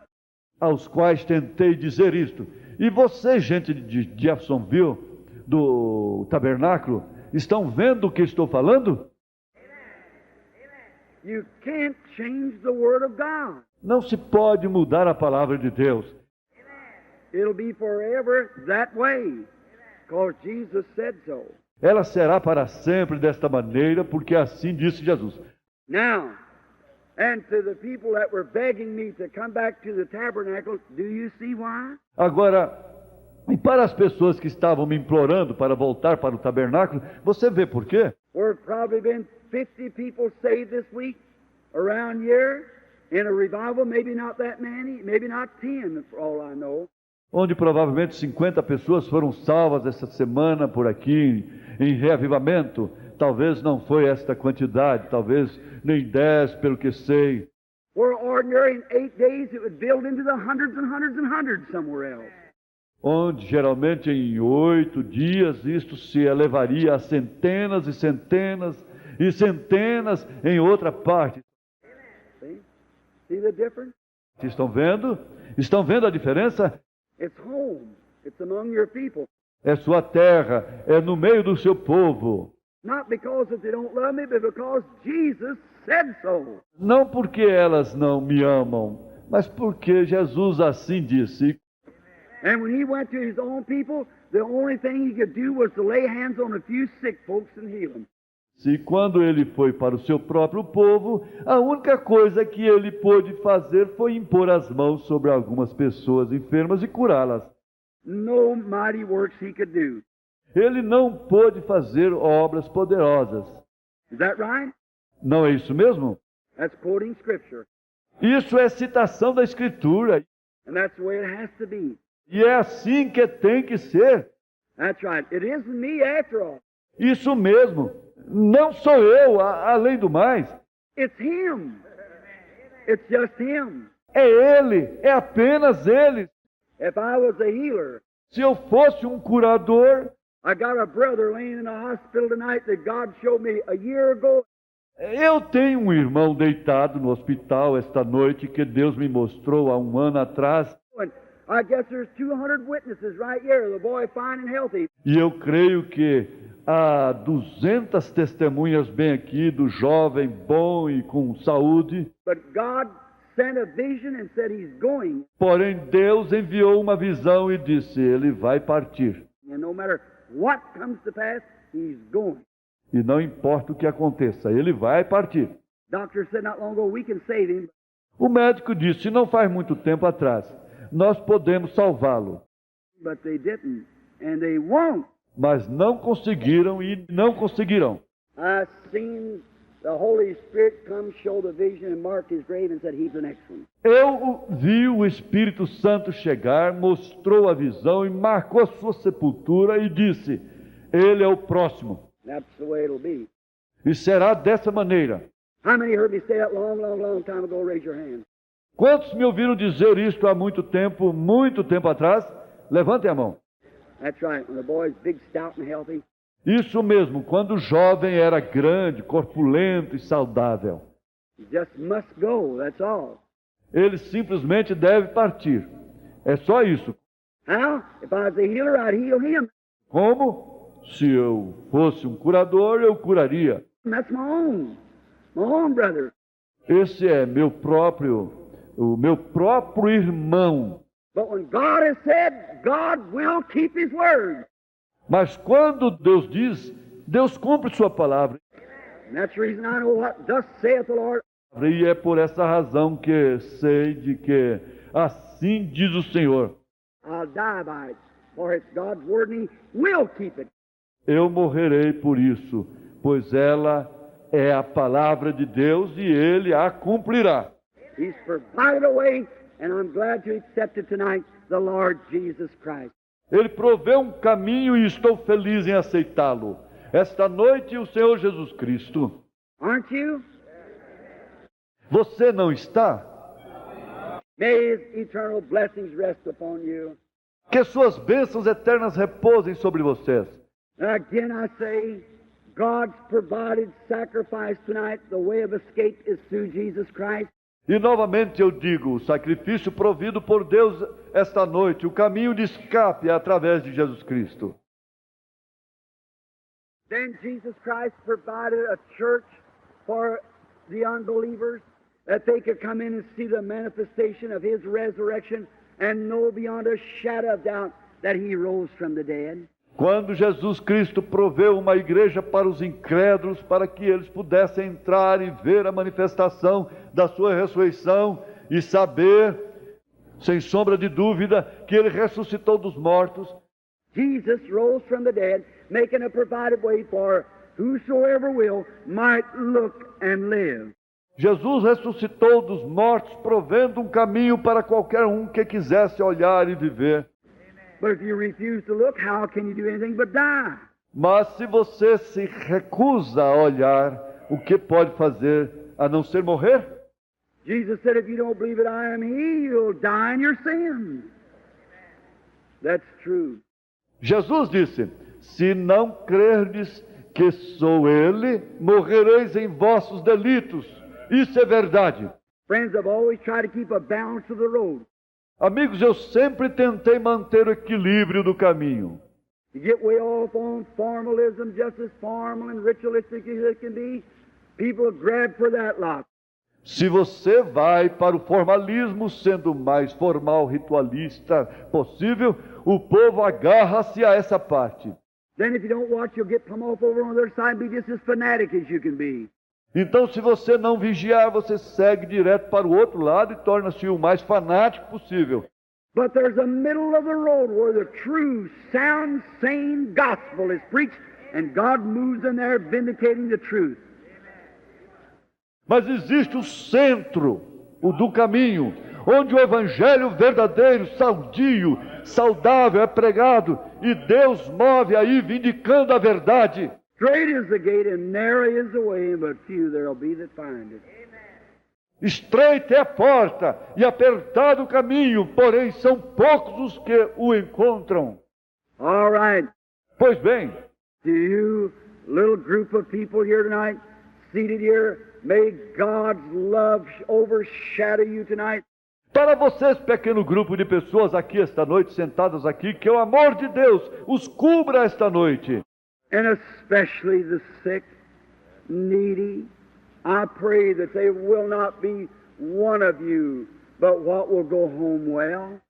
aos quais tentei dizer isto. E você, gente de Jeffersonville, do tabernáculo, estão vendo o que estou falando? You can't change the Word of God. Não se pode mudar a palavra de Deus. It'll be forever that way, because Jesus said so. Ela será para sempre desta maneira, porque assim disse Jesus. Now, and to the people that were begging me to come back to the tabernacle, do you see why? Agora, e para as pessoas que estavam me implorando para voltar para o tabernáculo, você vê por quê? There've probably been 50 people saved this week around here in a revival, maybe not that many, maybe not 10 for all I know. Onde provavelmente 50 pessoas foram salvas essa semana por aqui, em reavivamento. Talvez não foi esta quantidade, talvez nem 10, pelo que sei. Where ordinary in 8 days it would build into the hundreds and hundreds and hundreds somewhere else. Onde geralmente em 8 dias isto se elevaria a centenas e centenas e centenas em outra parte. See the difference? Estão vendo? Estão vendo a diferença? It's home. It's among your people. É sua terra, é no meio do seu povo. Not because that they don't love me, but because Jesus said so. Não porque elas não me amam, mas porque Jesus assim disse. And when he went to his own people, the only thing he could do was to lay hands on a few sick folks and heal them. E quando ele foi para o seu próprio povo, a única coisa que ele pôde fazer foi impor as mãos sobre algumas pessoas enfermas e curá-las. No mighty works he could do. Ele não pôde fazer obras poderosas. Is that right? Não é isso mesmo? That's quoting Scripture. Isso é citação da Escritura. And that's the way it has to be. E é assim que tem que ser. That's right. It isn't me after all. Isso mesmo. Não sou eu, além do mais. It's him. It's just him. É ele, é apenas ele. If I was a healer, Se eu fosse um curador, I got a brother laying in a hospital tonight that God showed me a year ago. eu tenho um irmão deitado no hospital esta noite que Deus me mostrou há um ano atrás. And I guess there's 200 witnesses right here, the boy fine and healthy. E eu creio que há 200 testemunhas bem aqui do jovem bom e com saúde. But God sent a vision and said he's going. Porém, Deus enviou uma visão e disse, ele vai partir. And no matter what comes to pass, he's going. E não importa o que aconteça, ele vai partir. Doctor said not long ago, we can save him. O médico disse, não faz muito tempo atrás, nós podemos salvá-lo. But they didn't, and they won't. Mas não conseguiram e não conseguirão. I seen the Holy Spirit come show the vision and mark his grave and said he's the next one. Eu vi o Espírito Santo chegar, mostrou a visão e marcou a sua sepultura e disse, ele é o próximo. That's the way it'll be. E será dessa maneira. How many heard me say that long time ago? Raise your hand. Quantos me ouviram dizer isto há muito tempo atrás? Levantem a mão. That's right. When the boy's big, stout and healthy, Isso mesmo, quando o jovem era grande, corpulento e saudável. he just must go. That's all. Ele simplesmente deve partir. É só isso. How? If I was a healer, I'd heal him. Como? Se eu fosse um curador, eu curaria. That's my own brother. Esse é o meu próprio irmão. But when God has said, God will keep his word. Mas quando Deus diz, Deus cumpre sua palavra. And that's the reason I know what thus saith the Lord. E é por essa razão que sei de que assim diz o Senhor. I'll die by it, for it's God's word and he will keep it. Eu morrerei por isso, pois ela é a palavra de Deus e ele a cumprirá. He's provided a way, and I'm glad to accept it tonight, the Lord Jesus Christ. Ele proveu um caminho e estou feliz em aceitá-lo. Esta noite, o Senhor Jesus Cristo. Aren't you? Você não está? May his eternal blessings rest upon you. Que suas bênçãos eternas repousem sobre vocês. Again I say, God's provided sacrifice tonight, the way of escape is through Jesus Christ. E novamente eu digo, o sacrifício provido por Deus esta noite, o caminho de escape é através de Jesus Cristo. Then Jesus Christ provided a church for the unbelievers, that they could come in and see the manifestation of his resurrection and know beyond a shadow of doubt that he rose from the dead. Quando Jesus Cristo proveu uma igreja para os incrédulos, para que eles pudessem entrar e ver a manifestação da sua ressurreição e saber, sem sombra de dúvida, que ele ressuscitou dos mortos. Jesus rose from the dead, making a provided way for whosoever will might look and live. Jesus ressuscitou dos mortos, provendo um caminho para qualquer um que quisesse olhar e viver. But if you refuse to look, how can you do anything but die? Mas se você se recusa a olhar, o que pode fazer a não ser morrer? Jesus said, if you don't believe that I am he, you'll die in your sins. That's true. Jesus disse, se não crerdes que sou ele, morrereis em vossos delitos. Isso é verdade. Friends, I've always tried to keep a balance of the road. Amigos, eu sempre tentei manter o equilíbrio do caminho. You get way off on formalism, just as formal and ritualistic as it can be, people grab for that lot. Se você vai para o formalismo, sendo mais formal, ritualista possível, o povo agarra-se a essa parte. Then if you don't watch, you'll get plumb off over on the other side and be just as fanatic as you can be. Então, se você não vigiar, você segue direto para o outro lado e torna-se o mais fanático possível. But there's a middle of the road where the true, sound, sane gospel is preached, and God moves in there vindicating the truth. Mas existe o centro, o do caminho, onde o evangelho verdadeiro, saudio, saudável é pregado e Deus move aí vindicando a verdade. Straight is the gate and narrow is the way, but few there'll be that find it. Estreita é a porta e apertado o caminho, porém são poucos os que o encontram. All right. Pois bem, To you, little group of people here tonight, seated here, may God's love overshadow you tonight. para vocês, pequeno grupo de pessoas aqui esta noite, sentadas aqui, que o amor de Deus os cubra esta noite. And especially the sick, needy, I pray that they will not be one of you, but what will go home well.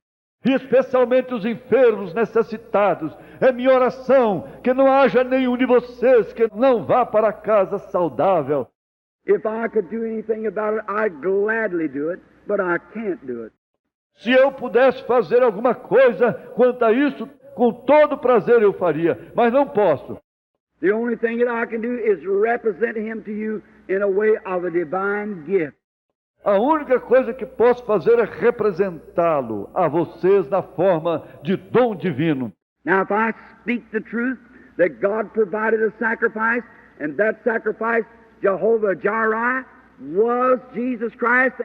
E especialmente os enfermos, necessitados. É minha oração que não haja nenhum de vocês que não vá para casa saudável. If I could do anything about it, I'd gladly do it, but I can't do it. Se eu pudesse fazer alguma coisa quanto a isso, com todo prazer eu faria, mas não posso. The only thing that I can do is represent Him to you in a way of a divine gift. A única coisa que posso fazer é representá-lo a vocês na forma de dom divino. Now, if I speak the truth that God provided a sacrifice, and that sacrifice, Jehovah Jireh, was Jesus Christ.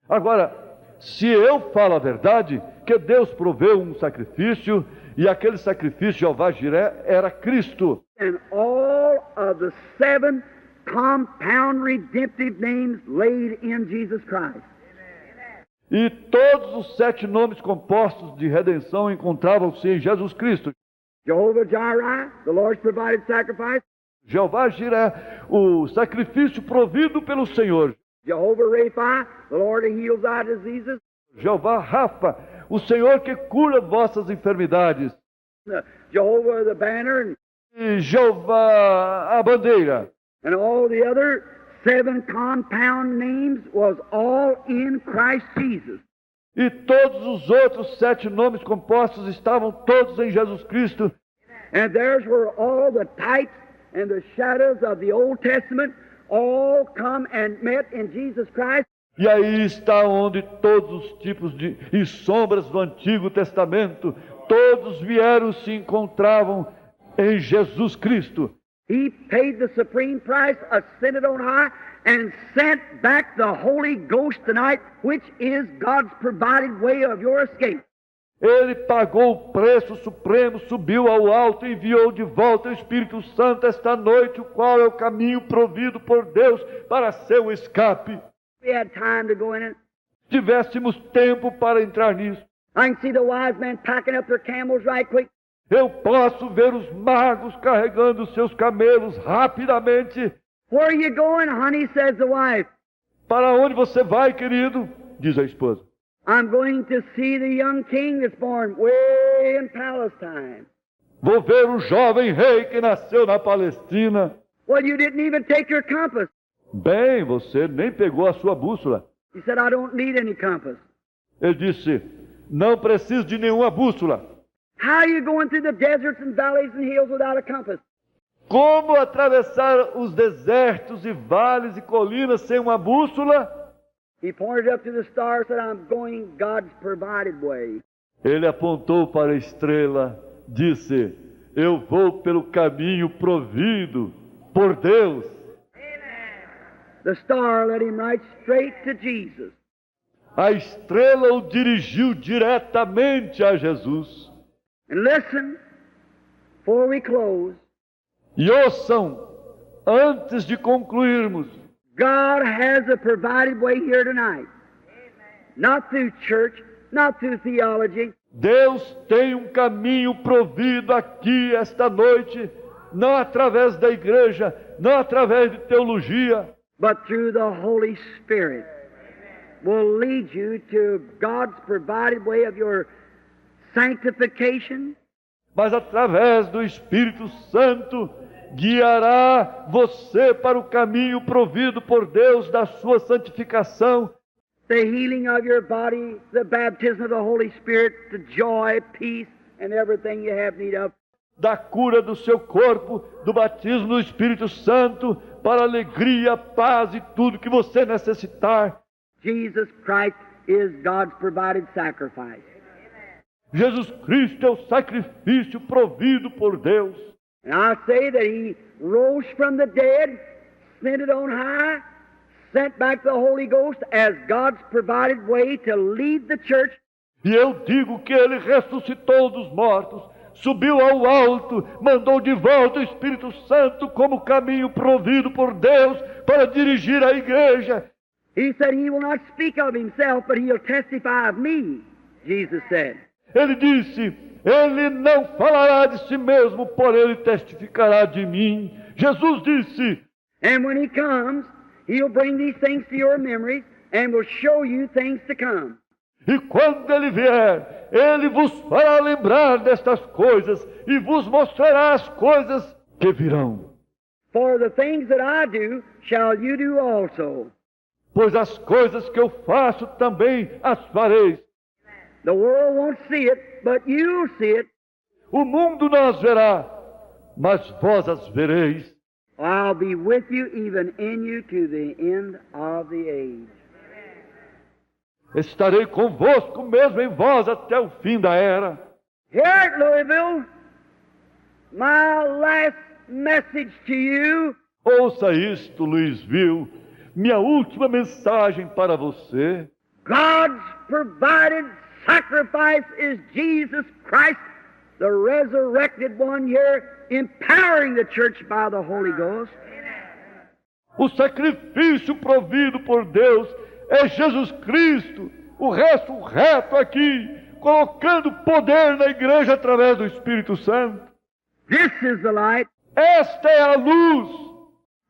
Agora, se eu falo a verdade, que Deus proveu um sacrifício, e aquele sacrifício, Jeová Jiré, era Cristo. And all of the 7 compound redemptive names laid in Jesus Christ. E todos os 7 nomes compostos de redenção encontravam-se em Jesus Cristo. Jehovah Jireh, the Lord's provided sacrifice. Jeová Jiré, o sacrifício provido pelo Senhor. Jehovah Rapha, the Lord who heals our diseases. Jeová Rafa, o Senhor que cura vossas enfermidades. Jehovah the banner, E Jeová a bandeira. and all the other 7 compound names was all in Christ Jesus. E todos os outros 7 nomes compostos estavam todos em Jesus Cristo. And there's where all the types and the shadows of the Old Testament all come and met in Jesus Christ. E aí está onde todos os tipos e sombras do Antigo Testamento, todos vieram se encontravam em Jesus Cristo. He paid the supreme price, ascended on high, and sent back the Holy Ghost tonight, which is God's provided way of your escape. Ele pagou o preço supremo, subiu ao alto e enviou de volta o Espírito Santo esta noite, o qual é o caminho provido por Deus para seu escape. We had time to go in it. Tivéssemos tempo para entrar nisso. I can see the wise men packing up their camels right quick. Eu posso ver os magos carregando seus camelos rapidamente. Where are you going, honey? Says the wife. Para onde você vai, querido? Diz a esposa. I'm going to see the young king that's born way in Palestine. Vou ver o jovem rei que nasceu na Palestina. Well, you didn't even take your compass. Bem, você nem pegou a sua bússola. He said, I don't need any compass. Ele disse, não preciso de nenhuma bússola. How are you going through the deserts and valleys and hills without a compass? Como atravessar os desertos e vales e colinas sem uma bússola? He pointed up to the star and said, I'm going God's provided way. Ele apontou para a estrela, disse, eu vou pelo caminho provido por Deus. The star led him right straight to Jesus. A estrela o dirigiu diretamente a Jesus. And listen, before we close, E ouçam, antes de concluirmos, God has a provided way here tonight. Not through church, not through theology, Deus tem um caminho provido aqui esta noite, não através da igreja, não através de teologia, but through the Holy Spirit will lead you to God's provided way of your sanctification, mas através do Espírito Santo guiará você para o caminho provido por Deus da sua santificação. The healing of your body, the baptism of the Holy Spirit, the joy, peace, and everything you have need of. Da cura do seu corpo, do batismo do Espírito Santo, para a alegria, paz e tudo que você necessitar. Jesus Christ is God's provided sacrifice. Jesus Cristo é o sacrifício provido por Deus. And I say that He rose from the dead, ascended on high, sent back the Holy Ghost as God's provided way to lead the church. E eu digo que Ele ressuscitou dos mortos, subiu ao alto, mandou de volta o Espírito Santo como caminho provido por Deus para dirigir a igreja. He said He will not speak of Himself, but He'll testify of me, Jesus said. Ele disse, Ele não falará de si mesmo, porém Ele testificará de mim. Jesus disse, And when He comes, He'll bring these things to your memories and will show you things to come. e quando Ele vier, Ele vos fará lembrar destas coisas e vos mostrará as coisas que virão. For the things that I do, shall you do also. Pois as coisas que eu faço também as fareis. The world won't see it, but you'll see it. O mundo não as verá, mas vós as vereis. I'll be with you, even in you, to the end of the age. Estarei convosco mesmo em vós até o fim da era. Here at Louisville, my last message to you Ouça isto, Louisville, minha última mensagem para você. God's provided sacrifice is Jesus Christ, the resurrected one here, empowering the church by the Holy Ghost. O sacrifício provido por Deus é Jesus Cristo, o ressurreto aqui, colocando poder na igreja através do Espírito Santo. This is the light. Esta é a luz.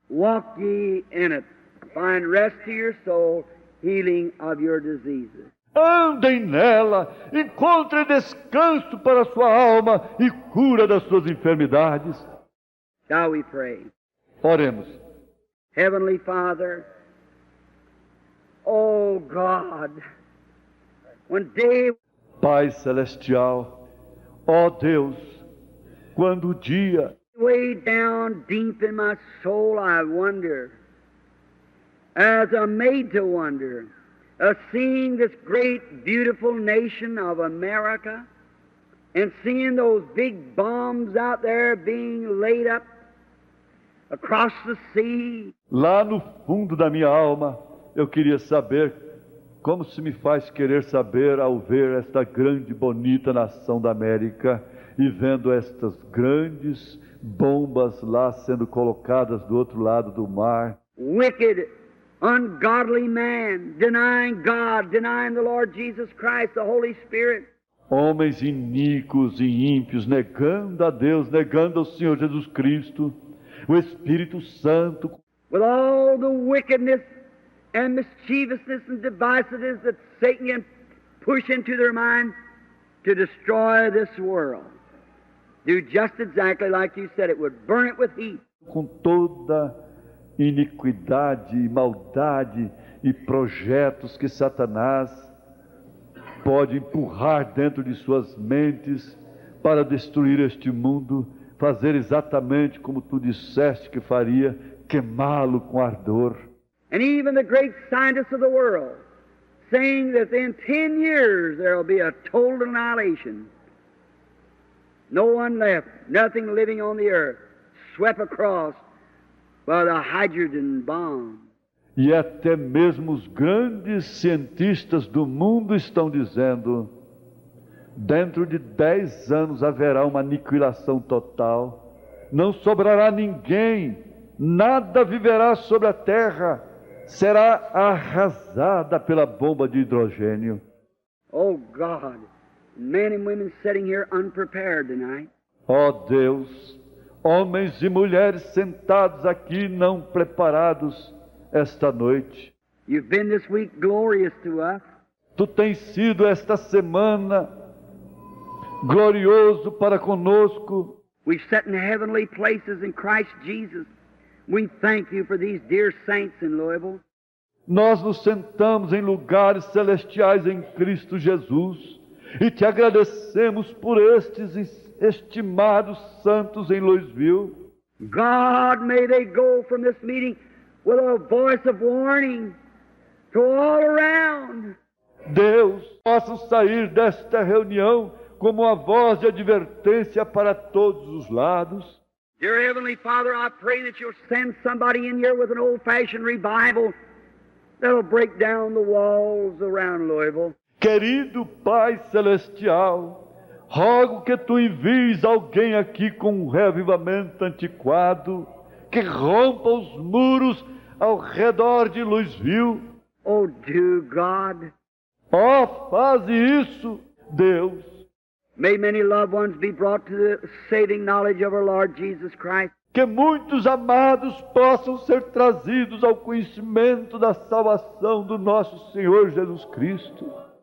Walk ye in it. Find rest to your soul, healing of your diseases. Andem nela, encontre descanso para a sua alma e cura das suas enfermidades. Shall we pray? Oremos. Heavenly Father, oh God, when day Pai Celestial, ó Deus, quando o dia way down deep in my soul I wonder, as I'm made to wonder, seeing this great beautiful nation of America and seeing those big bombs out there being laid up across the sea. lá no fundo da minha alma, eu queria saber como se me faz querer saber ao ver esta grande, bonita nação da América e vendo estas grandes bombas lá sendo colocadas do outro lado do mar. Wicked, ungodly man, denying God, denying the Lord Jesus Christ, the Holy Spirit. Homens iníquos e ímpios, negando a Deus, negando ao Senhor Jesus Cristo, o Espírito Santo, With all the wickedness and mischievousness and divisiveness that Satan can push into their mind to destroy this world. Do just exactly like you said it would, burn it with heat. com toda iniquidade e maldade e projetos que Satanás pode empurrar dentro de suas mentes para destruir este mundo, fazer exatamente como tu disseste que faria, queimá-lo com ardor. And even the great scientists of the world saying that in 10 years there will be a total annihilation. No one left, nothing living on the earth, swept across by the hydrogen bomb. E até mesmo os grandes cientistas do mundo estão dizendo, dentro de 10 anos haverá uma aniquilação total, não sobrará ninguém, nada viverá sobre a terra, será arrasada pela bomba de hidrogênio. Oh God, men and women sitting here unprepared tonight. Ó Deus, homens e mulheres sentados aqui não preparados esta noite. You've been this week glorious to us. Tu tens sido esta semana glorioso para conosco. We've sat in heavenly places in Christ Jesus. We thank you for these dear saints in Louisville. Nós nos sentamos em lugares celestiais em Cristo Jesus e te agradecemos por estes estimados santos em Louisville. God, may they go from this meeting with a voice of warning to all around. Deus, possam sair desta reunião como uma voz de advertência para todos os lados. Dear Heavenly Father, I pray that you'll send somebody in here with an old-fashioned revival that'll break down the walls around Louisville. Querido Pai Celestial, rogo que tu envies alguém aqui com um reavivamento antiquado, que rompa os muros ao redor de Louisville. Oh, do God. Ó, faze isso, Deus. May many loved ones be brought to the saving knowledge of our Lord Jesus Christ. Que muitos amados possam ser trazidos ao conhecimento da salvação do nosso Senhor Jesus Cristo.